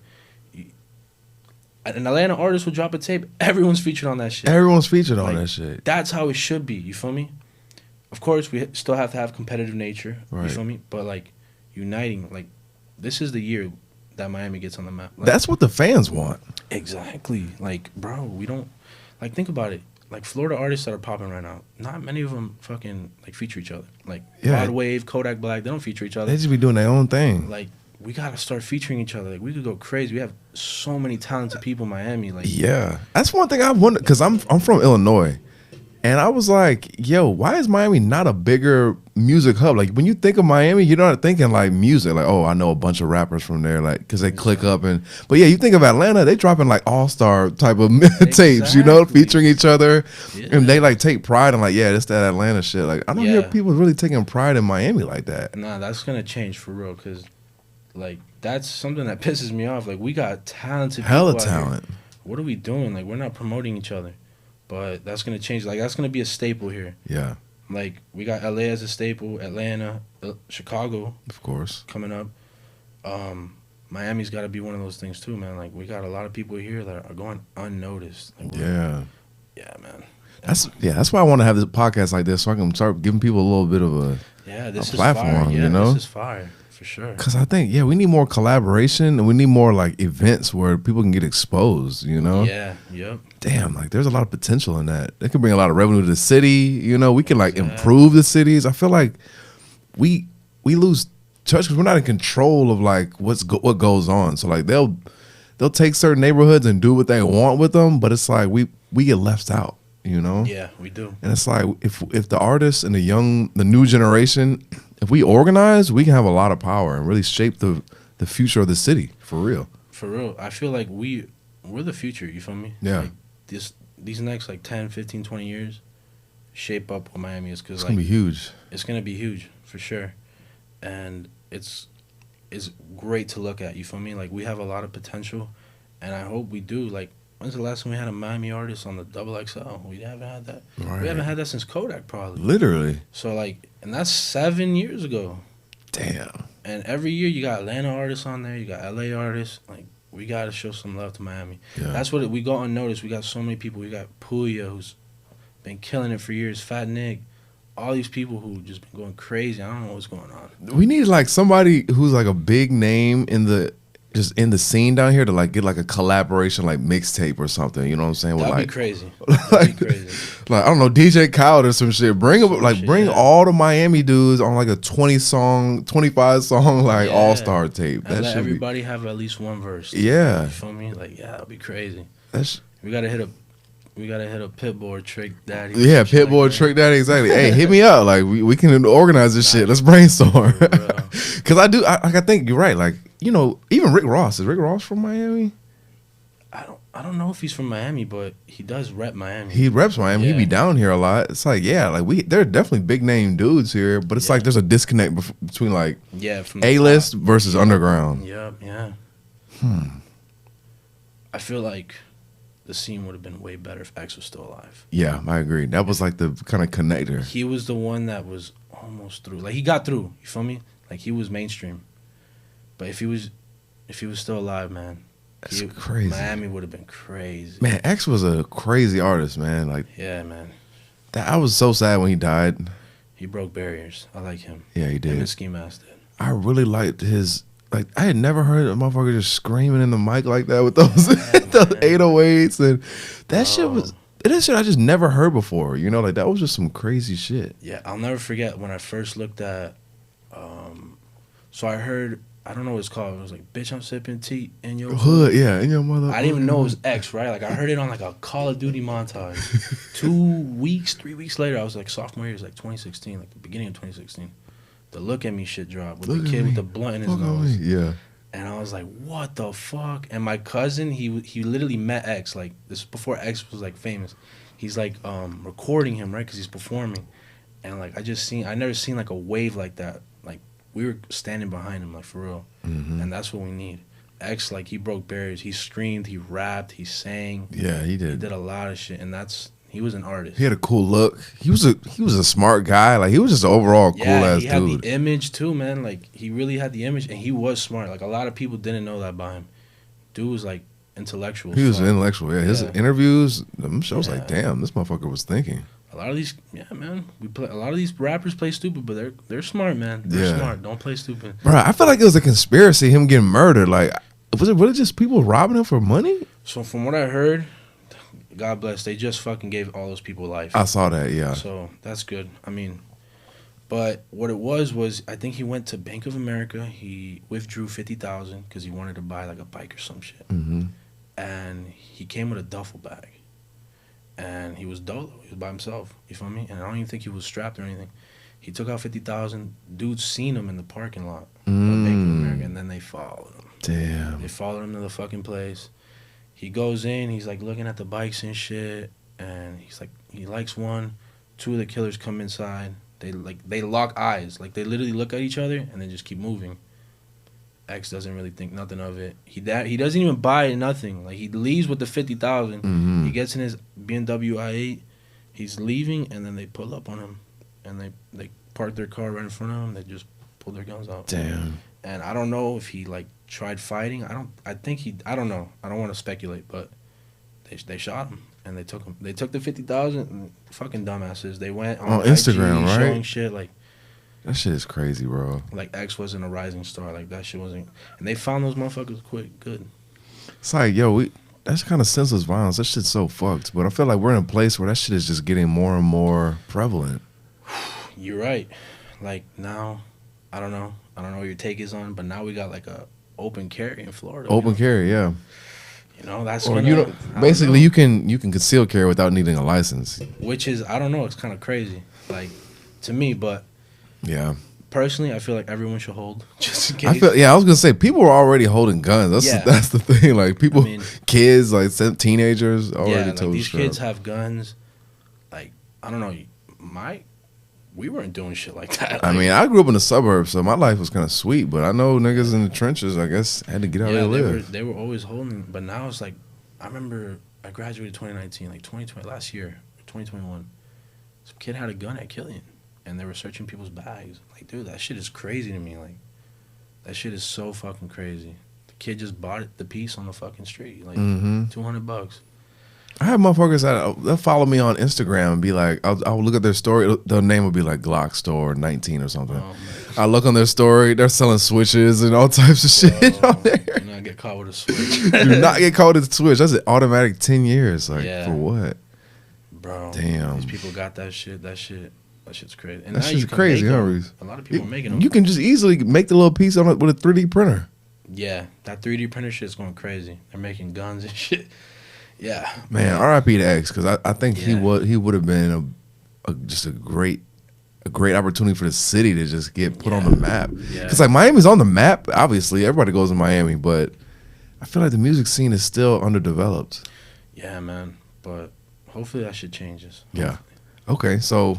An Atlanta artist will drop a tape. Everyone's featured on that shit. Everyone's featured on that shit. That's how it should be. You feel me? Of course, we still have to have competitive nature. Right. You feel me? But like uniting, like this is the year that Miami gets on the map. Like, that's what the fans want. Exactly. Like, bro, we don't like think about it. Like, Florida artists that are popping right now, not many of them fucking like feature each other. Like, Rod Wave, Kodak Black, they don't feature each other. They just be doing their own thing. Like, we gotta start featuring each other. Like, we could go crazy. We have so many talented people in Miami. Like, yeah, that's one thing I wonder because I'm from Illinois, and I was like, yo, why is Miami not a bigger music hub? Like, when you think of Miami, you're not thinking like music. Like, oh, I know a bunch of rappers from there, like, because they click up but yeah, you think of Atlanta, they dropping like all-star type of tapes, featuring each other, and they like take pride in like, yeah, it's that Atlanta shit. Like, I don't hear people really taking pride in Miami like that. Nah, that's gonna change for real, because like that's something that pisses me off. Like, we got talented people hella out talent. Here. What are we doing? Like, we're not promoting each other. But that's going to change. Like, that's going to be a staple here. Yeah. Like, we got LA as a staple, Atlanta, Chicago. Of course. Coming up. Miami's got to be one of those things, too, man. Like, we got a lot of people here that are going unnoticed. Like, yeah. Yeah, man. That's why I want to have this podcast like this so I can start giving people a little bit of a platform, fire. Yeah, you know? This is fire. For sure. Because I think, we need more collaboration and we need more like events where people can get exposed, Yeah, yep. Damn, like there's a lot of potential in that. It can bring a lot of revenue to the city, we can like improve the cities. I feel like we lose touch because we're not in control of like what goes on. So like they'll take certain neighborhoods and do what they want with them, but it's like we get left out, Yeah, we do. And it's like if the artists and the new generation, if we organize, we can have a lot of power and really shape the future of the city for real. For real. I feel like we're the future, you feel me? Yeah. Like these next like 10, 15, 20 years shape up what Miami is. Cause it's like, going to be huge. It's going to be huge, for sure. And it's great to look at, you feel me? Like, we have a lot of potential, and I hope we do. Like, when's the last time we had a Miami artist on the XXL? We haven't had that. Right. We haven't had that since Kodak, probably. Literally. So, like, and that's 7 years ago. Damn. And every year you got Atlanta artists on there, you got LA artists. Like, we gotta show some love to Miami. Yeah. That's what we go unnoticed. We got so many people. We got Puya, who's been killing it for years. Fat Nick, all these people who just been going crazy. I don't know what's going on. We need like somebody who's like a big name in the scene down here to like get like a collaboration like mixtape or something. You know what I'm saying? That'd like, be crazy. That'd be crazy. Like I don't know, DJ Khaled or some shit. Bring Yeah. all the Miami dudes on like a 25 song like Yeah. all-star tape. And That let should everybody have at least one verse. Yeah. You feel me? Like, yeah, that'd be crazy. That's We gotta hit a Pitbull or Trick Daddy. yeah, some shit Pitbull, like that. Trick Daddy, exactly. Hey, hit me up. Like we can organize this shit. Let's brainstorm. Cause I think you're right. Like, you know, even Rick Ross. Is Rick Ross from Miami? I don't know if he's from Miami, but he does rep Miami. He reps Miami. He Yeah. be down here a lot. It's like, yeah, like there are definitely big name dudes here, but it's like there's a disconnect between like Yeah, from the A-list top. versus underground. Yep, yeah. I feel like the scene would have been way better if X was still alive. Yeah, I agree. That was like the kind of connector. He was the one that was almost through. Like, he got through. You feel me? Like, he was mainstream. But if he was still alive, man, That's crazy. Miami would have been crazy. Man, X was a crazy artist, man. Like Yeah, man. I was so sad when he died. He broke barriers. I like him. Yeah, he Him did. and Ski Mask did. I really liked his. Like I had never heard a motherfucker just screaming in the mic like that with those those 808s and that shit was. That shit I just never heard before. You know, like that was just some crazy shit. Yeah, I'll never forget when I first looked at. So I heard, I don't know what it's called. It was like, "Bitch, I'm sipping tea in your Hood, yeah, in your mother. I didn't even know it was X, right? Like I heard it on like a Call of Duty montage. 3 weeks later, I was like sophomore year, it was like 2016, like the beginning of 2016. The Look at Me shit dropped with Look the at kid me. with the blunt in his Fuck on nose. me. Yeah. And I was like, what the fuck? And my cousin, he literally met X. Like, this is before X was, like, famous. He's, like, recording him, right? Because he's performing. And, like, I never seen, like, a wave like that. Like, we were standing behind him, like, for real. Mm-hmm. And that's what we need. X, like, he broke barriers. He screamed. He rapped. He sang. Yeah, he He did. did a lot of shit. And he was an artist. He had a cool look. He was a smart guy. Like he was just an overall cool ass he had dude. the image, too, man. Like, he really had the image. And he was smart. Like, a lot of people didn't know that about him. Dude was, like, intellectual. He was fuck. intellectual. Yeah, his Yeah. interviews, them shows Yeah. like, damn, this motherfucker was thinking. A lot of these, yeah, man. A lot of these rappers play stupid, but they're smart, man. They're Yeah. smart. Don't play stupid. Bro, I feel like it was a conspiracy, him getting murdered. Like, was it just people robbing him for money? So from what I heard, God bless, they just fucking gave all those people life. I saw that, yeah. So that's good. I mean, but what it was I think he went to Bank of America. He withdrew $50,000 because he wanted to buy like a bike or some shit. Mm-hmm. And he came with a duffel bag. And he was dolo. He was by himself. You feel me? And I don't even think he was strapped or anything. He took out $50,000. Dudes seen him in the parking lot of Bank of America, and then they followed him. Damn. They followed him to the fucking place. He goes in. He's like looking at the bikes and shit, and he's like, he likes one. 2 of the killers come inside. They lock eyes. Like they literally look at each other and then just keep moving. X doesn't really think nothing of it. He doesn't even buy nothing. Like he leaves with the $50,000. Mm-hmm. He gets in his BMW i8. He's leaving, and then they pull up on him, and they park their car right in front of him. They just pull their guns out. Damn. And I don't know if he like tried fighting. I don't know. I don't want to speculate, but they shot him and they took him. They took the $50,000. And fucking dumbasses. They went on Instagram, IG right? showing shit like That shit is crazy, bro. X wasn't a rising star. Like that shit wasn't. And they found those motherfuckers quick. Good. It's like, yo, that's kind of senseless violence. That shit's so fucked. But I feel like we're in a place where that shit is just getting more and more prevalent. You're right. Like now, I don't know what your take is on, but now we got like a open carry in Florida. Open carry, yeah. You know, that's Or gonna, you I know, don't basically know. you can conceal carry without needing a license. Which is, I don't know, it's kind of crazy, like to me. But Yeah. personally, I feel like everyone should hold just in case. I was gonna say people are already holding guns. That's the thing. Like people, I mean, kids, like teenagers already yeah, like told these strap. kids have guns. Like I don't know, we weren't doing shit like that. I Like, mean, I grew up in the suburbs, so my life was kind of sweet. But I know niggas in the trenches, I guess, had to get out yeah, there and live. they were always holding. But now it's like, I remember I graduated 2019, like 2020 last year, 2021. Some kid had a gun at Killian, and they were searching people's bags. Like, dude, that shit is crazy to me. Like, that shit is so fucking crazy. The kid just bought the piece on the fucking street, like Mm-hmm. $200. I have motherfuckers that follow me on Instagram and be like, I'll look at their story. Their name will be like Glock Store 19 or something. Oh, man. I look on their story. They're selling switches and all types of shit on there. Do not get caught with a switch. Do not get caught with a switch. That's an automatic 10 years. Like, Yeah. for what? Bro, Damn. these people got that shit. That shit's crazy. And That now shit's you can crazy, make huh, them. Reese? A lot of people are making them. You can just easily make the little piece on it with a 3D printer. Yeah, that 3D printer shit's going crazy. They're making guns and shit. Yeah, Man, R.I.P. to X, because I think he Yeah. would have been just a great opportunity for the city to just get put on the map. Yeah. Because like Miami's on the map, obviously everybody goes to Miami, but I feel like the music scene is still underdeveloped. Yeah, man. But hopefully that shit changes. Yeah. Okay, so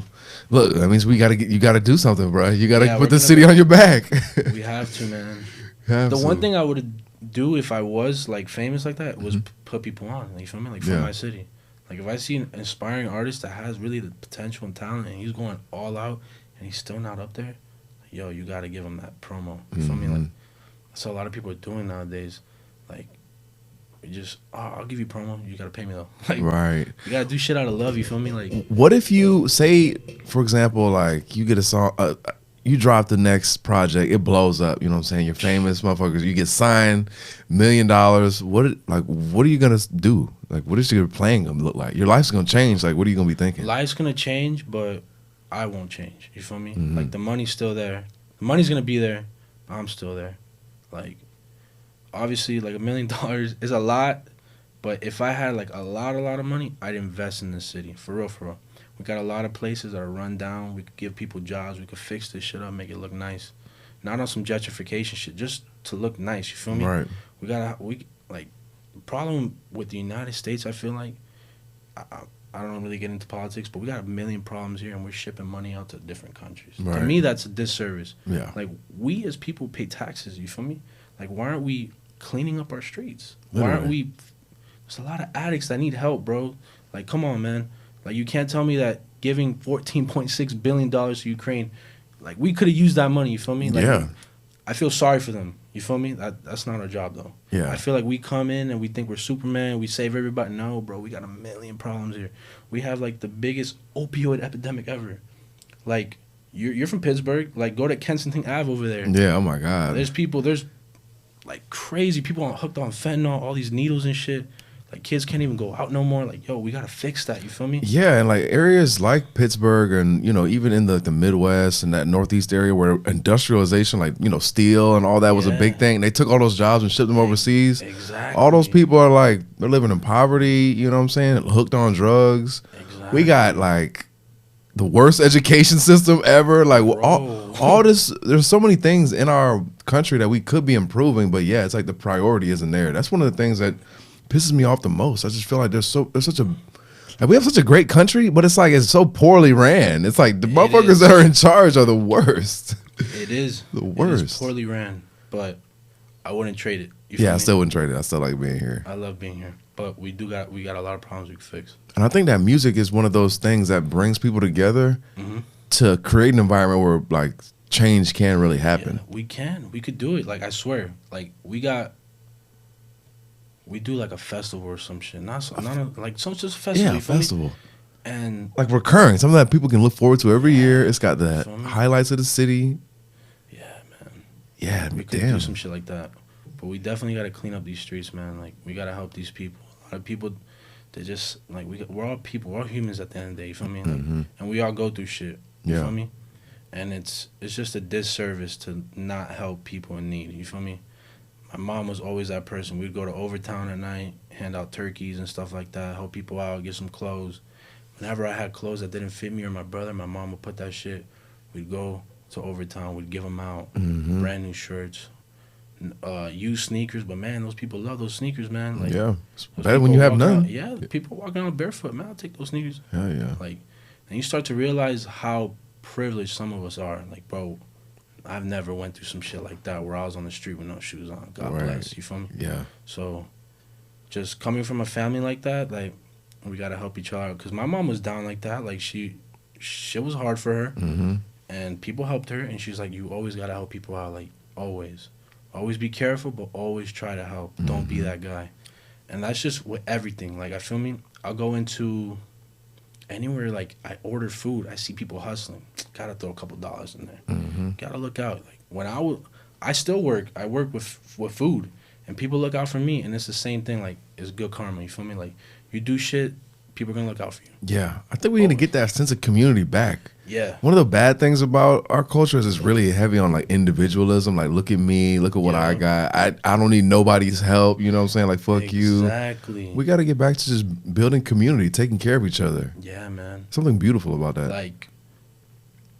look, that means you got to do something, bro. You got to Yeah, put we're the gonna city on your back. We have to, man. Have The to. one thing I would do if I was like famous like that was put people on. You feel me? Like from Yeah. my city. Like if I see an inspiring artist that has really the potential and talent, and he's going all out, and he's still not up there, yo, you got to give him that promo. You feel me? Like that's what a lot of people are doing nowadays. Like, you just, I'll give you promo. You got to pay me though. Like, Right. you got to do shit out of love. You feel me? Like, What if you say, for example, like you get a song, you drop the next project, it blows up. You know what I'm saying? You're famous, motherfuckers. You get signed, $1 million. What are you gonna do? Like, what is your playing gonna look like? Your life's gonna change. Like, what are you gonna be thinking? life's gonna change, but I won't change. You feel me? Mhm. Like the money's still there. The money's gonna be there. I'm still there. Like, obviously, like $1 million is a lot, but if I had like a lot of money, I'd invest in this city for real, for real. We got a lot of places that are run down. We could give people jobs. We could fix this shit up, make it look nice. Not on some gentrification shit, just to look nice. You feel me? Right. The problem with the United States, I feel like, I don't really get into politics, but we got a million problems here, and we're shipping money out to different countries. Right. To me, that's a disservice. Yeah. Like, we as people pay taxes, you feel me? Like, why aren't we cleaning up our streets? Why aren't Literally. we... There's a lot of addicts that need help, bro. Like, come on, man. Like, you can't tell me that giving $14.6 billion to Ukraine, like, we could have used that money, you feel me? Like, Yeah. I feel sorry for them. You feel me? That's not our job, though. Yeah. I feel like we come in and we think we're Superman. We save everybody. No, bro. We got a million problems here. We have, like, the biggest opioid epidemic ever. Like, you're from Pittsburgh. Like, go to Kensington Ave over there. Yeah. Oh my God. There's, like, crazy people hooked on fentanyl, all these needles and shit. Like, kids can't even go out no more. Like, yo, we got to fix that. You feel me? Yeah, and like areas like Pittsburgh and, you know, even in the Midwest and that Northeast area where industrialization, like, you know, steel and all that was a big Yeah. thing. They took all those jobs and shipped them overseas. Exactly. All those people are like, they're living in poverty, you know what I'm saying? Hooked on drugs. Exactly. We got like the worst education system ever. Like Bro. all this, there's so many things in our country that we could be improving, but yeah, it's like the priority isn't there. That's one of the things that pisses me off the most. I just feel like there's such a, like, we have such a great country, but it's like it's so poorly ran. It's like the motherfuckers is. that are in charge are the worst. It is. The It worst. is poorly ran, but I wouldn't trade it. You feel Yeah, I me? still wouldn't trade it. I still like being here. I love being here, but we got a lot of problems we can fix. And I think that music is one of those things that brings people together Mm-hmm. to create an environment where like change can really happen. Yeah, we can. We could do it. Like, I swear. Like, we do like a festival or some shit. Not some just a festival. Yeah, you feel me? festival. And Like recurring, something that people can look forward to every year. It's got the Feel me? highlights of the city. yeah, man, Yeah, we could damn. do some shit like that. But we definitely got to clean up these streets, man. Like, we got to help these people. A lot of people, they just like we're all people. We're all humans at the end of the day. You feel me? Like, Mhm. and we all go through shit. You Yeah. feel me? And it's just a disservice to not help people in need. You feel me? My mom was always that person. We'd go to Overtown at night, hand out turkeys and stuff like that, help people out, get some clothes. Whenever I had clothes that didn't fit me or my brother, my mom would put that shit. We'd go to Overtown, we'd give them out, Mhm. brand new shirts, used sneakers. But man, those people love those sneakers, man. Like, Yeah, it's those better when people you have walking none. out- yeah, people walking out barefoot, man. I'll take those sneakers. Yeah, yeah. Like, and you start to realize how privileged some of us are. Like, bro, I've never went through some shit like that where I was on the street with no shoes on. God Right. bless. You feel me? Yeah. So, just coming from a family like that, like, we gotta help each other out. Cause my mom was down like that. Like, shit was hard for her, Mm-hmm. and people helped her. And she's like, you always gotta help people out. Like, always, Always be careful, but always try to help. Don't be that guy. And that's just with everything. Like, I feel me? I'll go into anywhere, like, I order food. I see people hustling. Gotta throw a couple dollars in there. Gotta look out. Like, when I still work. I work with food. And people look out for me. And it's the same thing. Like, it's good karma. You feel me? Like, you do shit, people are going to look out for you. Yeah. I think we need to get that sense of community back. Yeah. One of the bad things about our culture is it's really heavy on like individualism. Like, look at me, look at what I got. I don't need nobody's help. You know what I'm saying? Like, fuck you. Exactly. We got to get back to just building community, taking care of each other. Yeah, man. Something beautiful about that. Like,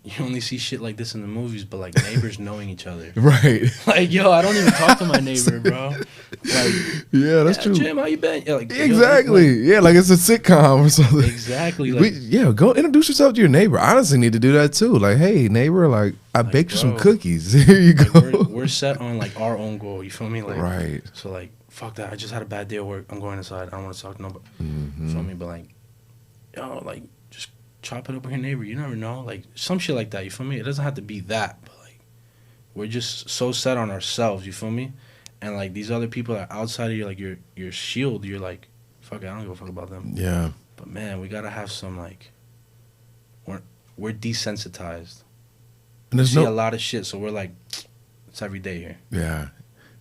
you only see shit like this in the movies, but like neighbors knowing each other. Right. Like, yo, I don't even talk to my neighbor, bro. Like, yeah, that's true. Jim, how you been? Yeah, like, exactly. Yeah, like it's a sitcom or something. Exactly. Like, go introduce yourself to your neighbor. I honestly need to do that too. Like, hey, neighbor, like I baked you some cookies. Here you go. Like, we're set on like our own goal. You feel me? Like, right. So like, fuck that. I just had a bad day at work. I'm going inside. I don't want to talk to nobody. You feel me? But like, yo, like, just chop it up with your neighbor. You never know. Like, some shit like that. You feel me? It doesn't have to be that, but like, we're just so set on ourselves. You feel me? And like, these other people are outside of your, like, your shield. You're like, fuck it, I don't give a fuck about them. Yeah. But man, we gotta have some, like, we're desensitized. And there's a lot of shit, so we're like, it's every day here. Yeah.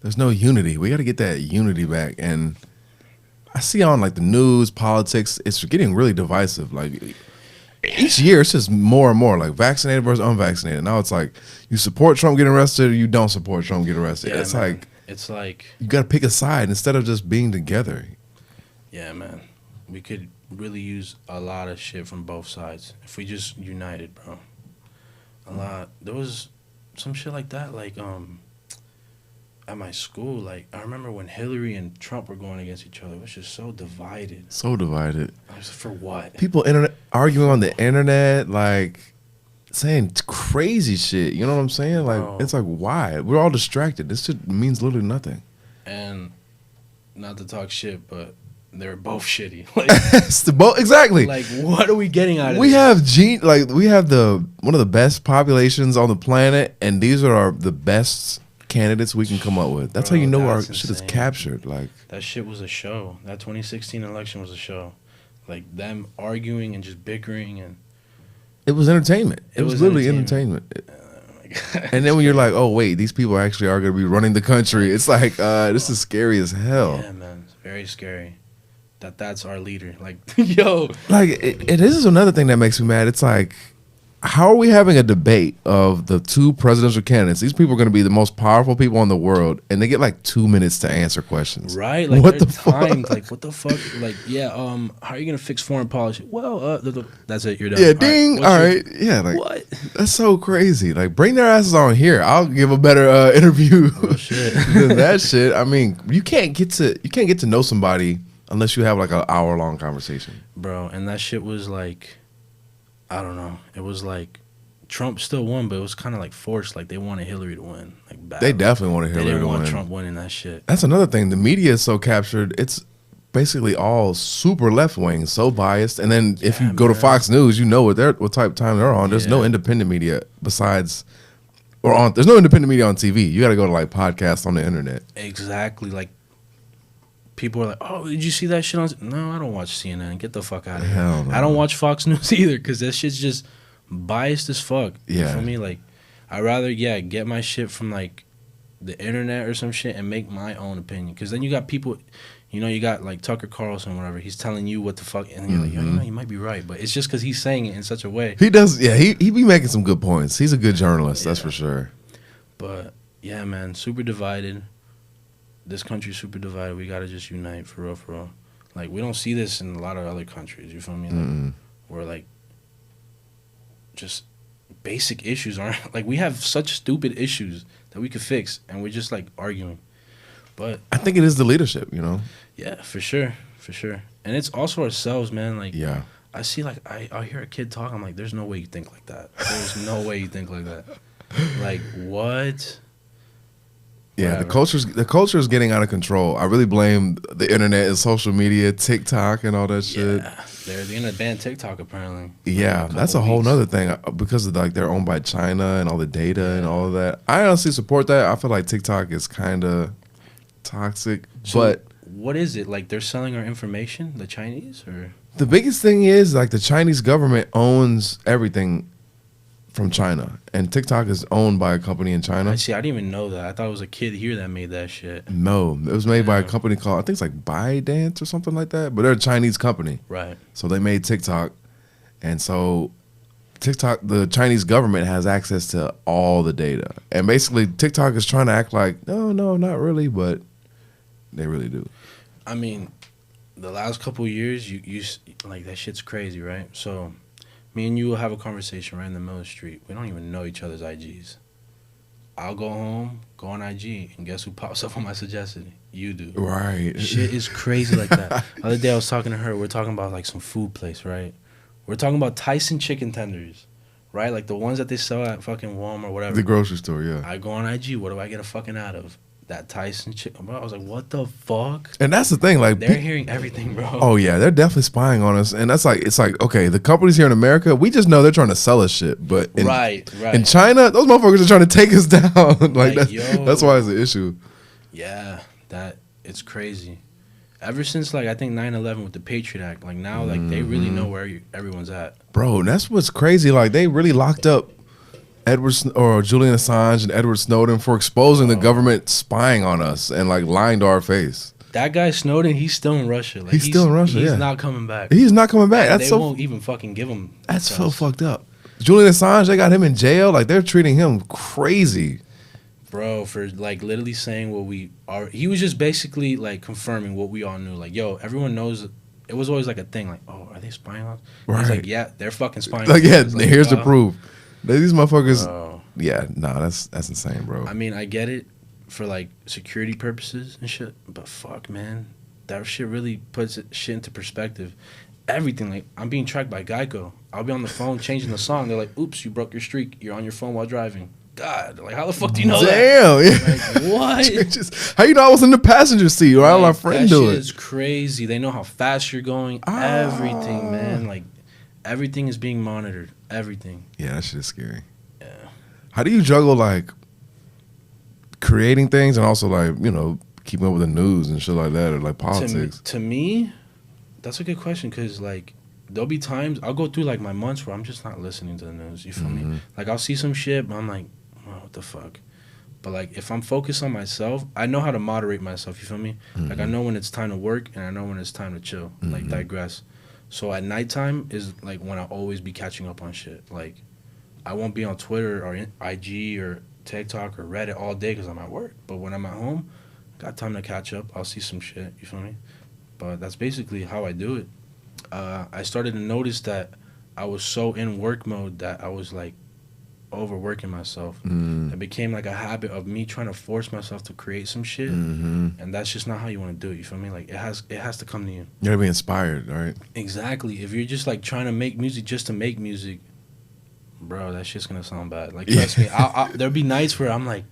There's no unity. We gotta get that unity back. And I see on like the news, politics, it's getting really divisive. Like, each year it's just more and more like vaccinated versus unvaccinated. Now it's like you support Trump getting arrested or you don't support Trump getting arrested. Yeah, it's man. like you got to pick a side instead of just being together. Yeah, man. We could really use a lot of shit from both sides if we just united, bro. A lot. There was some shit like that, like at my school. Like, I remember when Hillary and Trump were going against each other. It was just so divided. So divided. I was for what? People arguing on the internet, like saying crazy shit. You know what I'm saying? Like, it's like, why? We're all distracted. This shit means literally nothing. And not to talk shit, but they're both shitty. Like, it's the both exactly. Like, what are we getting out of we this? We have the one of the best populations on the planet, and these are the best candidates we can come up with. That's how you know our shit is captured. Like, that shit was a show. That 2016 election was a show. Like, them arguing and just bickering, and it was entertainment. It was literally entertainment. And then when you're like, oh wait, these people actually are going to be running the country, it's like, this is scary as hell. Yeah, man, it's very scary. That's our leader. Like, yo, like, this is another thing that makes me mad. It's like, how are we having a debate of the two presidential candidates? These people are going to be the most powerful people in the world, and they get like 2 minutes to answer questions. Right? Like, what the timed. fuck? Like, what the fuck? Like, yeah. How are you going to fix foreign policy? Well, that's it. You're done. Yeah, ding. All right. Yeah, like, what? That's so crazy. Like, bring their asses on here. I'll give a better interview than that shit. I mean, you can't get to know somebody unless you have like an hour-long conversation, bro. And that shit was like, I don't know. It was like Trump still won, but it was kind of like forced. Like, they wanted Hillary to win. Like, bad. They definitely wanted Hillary to win. They didn't want Trump winning that shit. That's another thing. The media is so captured. It's basically all super left wing, so biased. And then if you go to Fox News, you know what type of time they're on. There's no independent media besides, there's no independent media on TV. You got to go to like podcasts on the internet. Exactly. Like, people are like, oh, did you see that shit on? No, I don't watch CNN. Get the fuck out of here. Hell no. I don't watch Fox News either, because that shit's just biased as fuck. Yeah. You feel me? Like, I'd rather, get my shit from, like, the internet or some shit and make my own opinion. Because then you got people, you got, like, Tucker Carlson or whatever. He's telling you what the fuck, and you're like, yo, you might be right. But it's just because he's saying it in such a way. He does, he be making some good points. He's a good journalist, that's for sure. But, yeah, man, super divided. This country's super divided. We gotta just unite, for real, for real. Like, we don't see this in a lot of other countries. You feel me? Like, where, like, just basic issues aren't, like, we have such stupid issues that we could fix, and we're just, like, arguing. But I think it is the leadership, Yeah, for sure, for sure. And it's also ourselves, man. Like, yeah. I see, like, I hear a kid talk. I'm like, there's no way you think like that. There's no way you think like that. Like, what? Yeah, whatever. the culture is getting out of control. I really blame the internet and social media, TikTok and all that shit. Yeah, they're gonna ban TikTok apparently. Yeah, that's a whole nother thing because of like they're owned by China and all the data and all of that. I honestly support that. I feel like TikTok is kind of toxic, but what is it like? They're selling our information, the Chinese, or the biggest thing is like the Chinese government owns everything from China, and TikTok is owned by a company in China. I see. I didn't even know that. I thought it was a kid here that made that shit. No, it was made by a company called, I think it's like ByteDance or something like that, but they're a Chinese company. Right. So they made TikTok, and so TikTok, the Chinese government has access to all the data, and basically TikTok is trying to act like no, not really, but they really do. I mean, the last couple of years, you like that shit's crazy, right? So, me and you will have a conversation right in the middle of the street. We don't even know each other's IGs. I'll go home, go on IG, and guess who pops up on my suggested? You do. Right. Shit is crazy like that. The other day I was talking to her. We're talking about like some food place, right? We're talking about Tyson chicken tenders, right? Like the ones that they sell at fucking Walmart or whatever. The grocery store, yeah. I go on IG. What do I get a fucking out of? That Tyson chicken. I was like, what the fuck? And that's the thing, like They're hearing everything, bro. oh yeah, they're definitely spying on us, and that's like it's like okay, the companies here in America, we just know they're trying to sell us shit, but in, right. in China, those motherfuckers are trying to take us down. like Like, yo. that's why it's an issue. Yeah, it's crazy. Ever since like I think 9/11 with the Patriot Act, like now like they really know where everyone's at. Bro, and that's what's crazy. Like they really locked up Julian Assange and Edward Snowden for exposing the government spying on us and like lying to our face. That guy Snowden, he's still in Russia. Like, He's still in Russia, He's yeah. not coming back. He's not coming back. And That's they so won't even fucking give him. that's so trust. fucked up. Julian Assange, they got him in jail. Like they're treating him crazy. Bro, for like literally saying what we are. He was just basically like confirming what we all knew. Like, yo, everyone knows. It was always like a thing. Like, oh, are they spying on us? Right. He's like, yeah, they're fucking spying. Like on yeah, us. Like, here's the proof. These motherfuckers. Bro. Yeah, nah, that's insane, bro. I mean, I get it for like security purposes and shit, but fuck, man, that shit really puts shit into perspective. Everything, like I'm being tracked by Geico. I'll be on the phone changing the song. They're like, "Oops, you broke your streak. You're on your phone while driving." God, like how the fuck do you know that? Damn, yeah. Like, what? How you know I was in the passenger seat? Or I let my friend do That it? shit is crazy. They know how fast you're going. Everything, man. Like everything is being monitored. Everything. Yeah, that shit is scary. Yeah. How do you juggle like creating things and also like keeping up with the news and shit like that or like politics? To me, that's a good question because like there'll be times I'll go through like my months where I'm just not listening to the news. You feel me? Like I'll see some shit, but I'm like, oh, what the fuck? But like if I'm focused on myself, I know how to moderate myself. You feel me? Like I know when it's time to work and I know when it's time to chill, like digress. So at nighttime is like when I'll always be catching up on shit. Like I won't be on Twitter or IG or TikTok or Reddit all day because I'm at work. But when I'm at home, got time to catch up. I'll see some shit. You feel me? But that's basically how I do it. I started to notice that I was so in work mode that I was like overworking myself. It became like a habit of me trying to force myself to create some shit, and that's just not how you want to do it. You feel me? Like it has to come to you. You gotta be inspired, right? Exactly. If you're just like trying to make music just to make music, bro, that shit's gonna sound bad. Like trust me, there'll be nights where I'm like,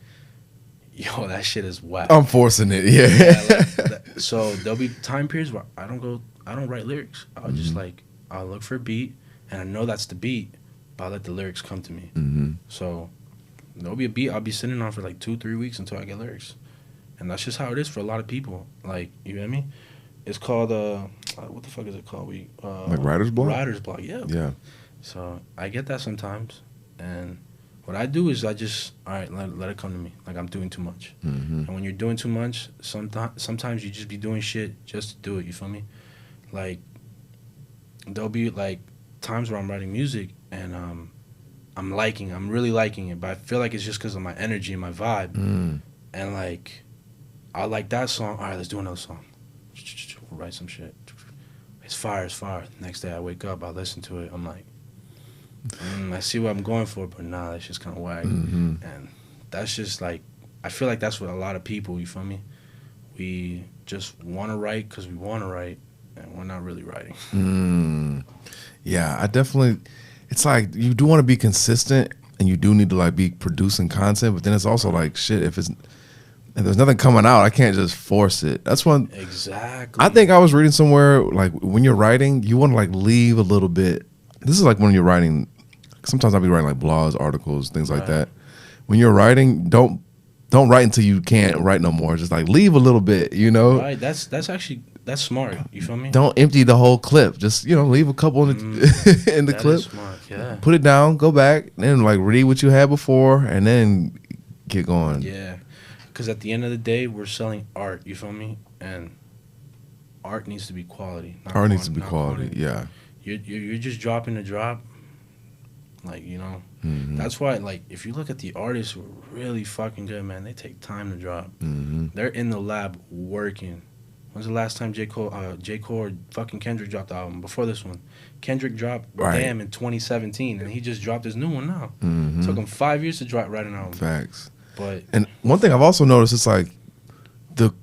yo, that shit is whack. I'm forcing it, yeah. So there'll be time periods where I don't write lyrics. I'll just like I'll look for a beat, and I know that's the beat, but I'll let the lyrics come to me. So there'll be a beat I'll be sitting on for like 2-3 weeks until I get lyrics, and that's just how it is for a lot of people. Like you get me? It's called what the fuck is it called? Like writer's block. Writer's block, yeah. Yeah. So I get that sometimes, and what I do is I just let it come to me. Like I'm doing too much, and when you're doing too much, sometimes you just be doing shit just to do it. You feel me? Like there'll be like times where I'm writing music and I'm really liking it, but I feel like it's just because of my energy and my vibe, and like I like that song. All right, let's do another song. We'll write some shit. It's fire. Next day I wake up, I listen to it. I'm like. I see what I'm going for, but nah, that's just kind of whack. And that's just like, I feel like that's what a lot of people, you feel me? We just want to write because we want to write, and we're not really writing. Yeah, I definitely, it's like you do want to be consistent and you do need to like be producing content, but then it's also like shit, if it's and there's nothing coming out, I can't just force it. That's one. Exactly. I think I was reading somewhere like when you're writing, you want to like leave a little bit. This is like when you're writing. Sometimes I'll be writing like blogs, articles, things like that. When you're writing, don't write until you can't write no more. Just like leave a little bit, you know. Right. That's actually smart. You feel me? Don't empty the whole clip. Just leave a couple in the in the That clip. is smart. Yeah. Put it down, go back, then like read what you had before, and then get going. Yeah. Because at the end of the day, we're selling art. You feel me? And art needs to be quality. Art needs to be quality. Yeah. You're just dropping a drop. Like, that's why, like, if you look at the artists who are really fucking good, man, they take time to drop. They're in the lab working. When's the last time J. Cole or fucking Kendrick dropped the album? Before this one. Kendrick dropped Damn in 2017, and he just dropped his new one now. It took him 5 years to write an album. Facts. And one thing I've also noticed, it's like the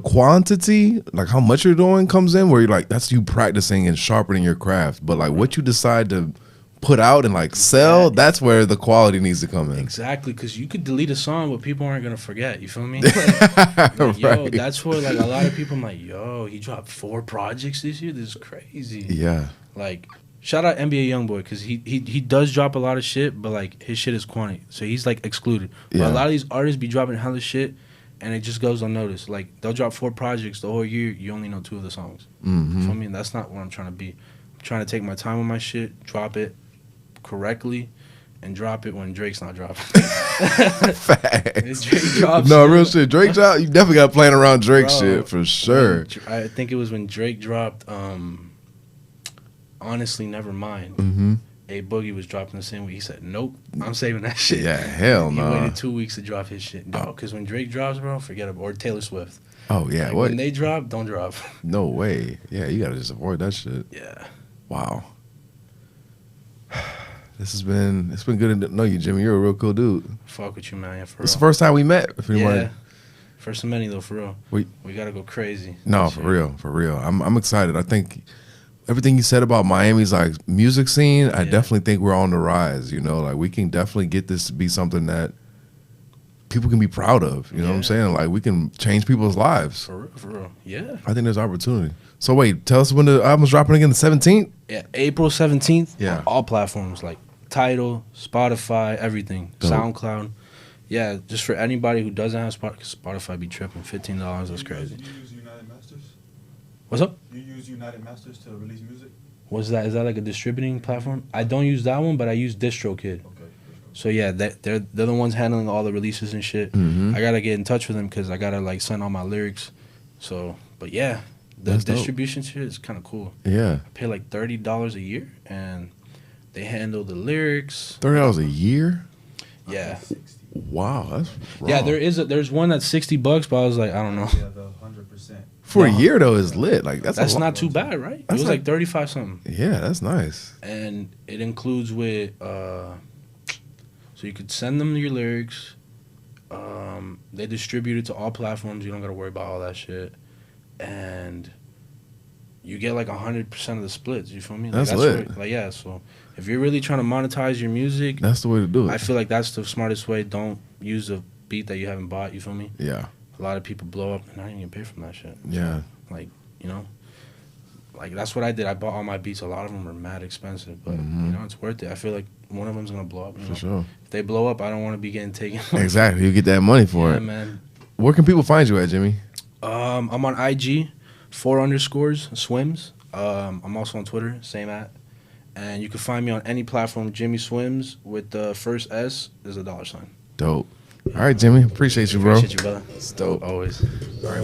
quantity, like how much you're doing, comes in where you're like, that's you practicing and sharpening your craft. But like what you decide to put out and like sell, that's where the quality needs to come in. Exactly, because you could delete a song, but people aren't gonna forget. You feel me? Like, yo, that's where like a lot of people. I'm like, yo, he dropped 4 projects this year. This is crazy. Yeah. Like, shout out NBA YoungBoy because he does drop a lot of shit, but like his shit is quantity, so he's like excluded. But a lot of these artists be dropping hella shit, and it just goes unnoticed. Like they'll drop 4 projects the whole year. You only know 2 of the songs. You feel me? And that's not what I'm trying to be. I'm trying to take my time on my shit, drop it correctly, and drop it when Drake's not dropping. Facts. Drake drops, no, real shit. Drake drop. You definitely got playing around Drake shit for sure. I think it was when Drake dropped. Honestly, never mind. A Boogie was dropping the same week. He said, "Nope, I'm saving that shit." Yeah, hell he no. waited 2 weeks to drop his shit, dog. Because when Drake drops, bro, forget it. Or Taylor Swift. Oh yeah, like, what? When they drop, don't drop. No way. Yeah, you gotta just avoid that shit. Yeah. Wow. It's been good to know you, Jimmy. You're a real cool dude. Fuck with you, man. Yeah, for real. It's the first time we met. If anybody... Yeah. First of many though, for real. We gotta go crazy. No, for real. I'm excited. I think everything you said about Miami's like music scene, I definitely think we're on the rise. Like we can definitely get this to be something that people can be proud of. You know what I'm saying? Like we can change people's lives. For real. Yeah. I think there's opportunity. So wait, tell us when the album's dropping again. The 17th. Yeah, April 17th. Yeah. On all platforms like Tidal, Spotify, everything, SoundCloud. Yeah, just for anybody who doesn't have Spotify, be tripping. $15. That's crazy. You use United Masters? What's up? You use United Masters to release music? What's that? Is that like a distributing platform? I don't use that one, but I use DistroKid. Okay. So yeah, they're the ones handling all the releases and shit. I gotta get in touch with them because I gotta like send all my lyrics. So, but yeah, the That's distribution shit is kind of cool. Yeah. I pay like $30 a year, and they handle the lyrics. $30 a year. Yeah. Wow, that's wrong. Yeah, there's one that's $60, but I was like, I don't know. Yeah, the 100%. For a year though is lit. Like that's a lot. not too bad, right? It That's was like- like 35 something, Yeah, that's nice. and it includes with so you could send them your lyrics. They distribute it to all platforms. You don't gotta worry about all that shit, and you get like 100% of the splits. You feel me? Like, That's lit. Where, like yeah. So if you're really trying to monetize your music, That's the way to do it. I feel like that's the smartest way. Don't use a beat that you haven't bought. You feel me? Yeah. A lot of people blow up and I didn't even pay from that shit. Yeah. Like, like that's what I did. I bought all my beats. A lot of them are mad expensive, but it's worth it. I feel like one of them's gonna blow up. For sure. If they blow up, I don't want to be getting taken. Exactly. You get that money for Yeah, it. man. Where can people find you at, Jimmy? I'm on IG, 4_ swims. I'm also on Twitter, same @ and you can find me on any platform. Jimmy Swims with the first S is $. Dope. All right, Jimmy. Appreciate you, bro. Appreciate you, brother. It's dope. Always. All right.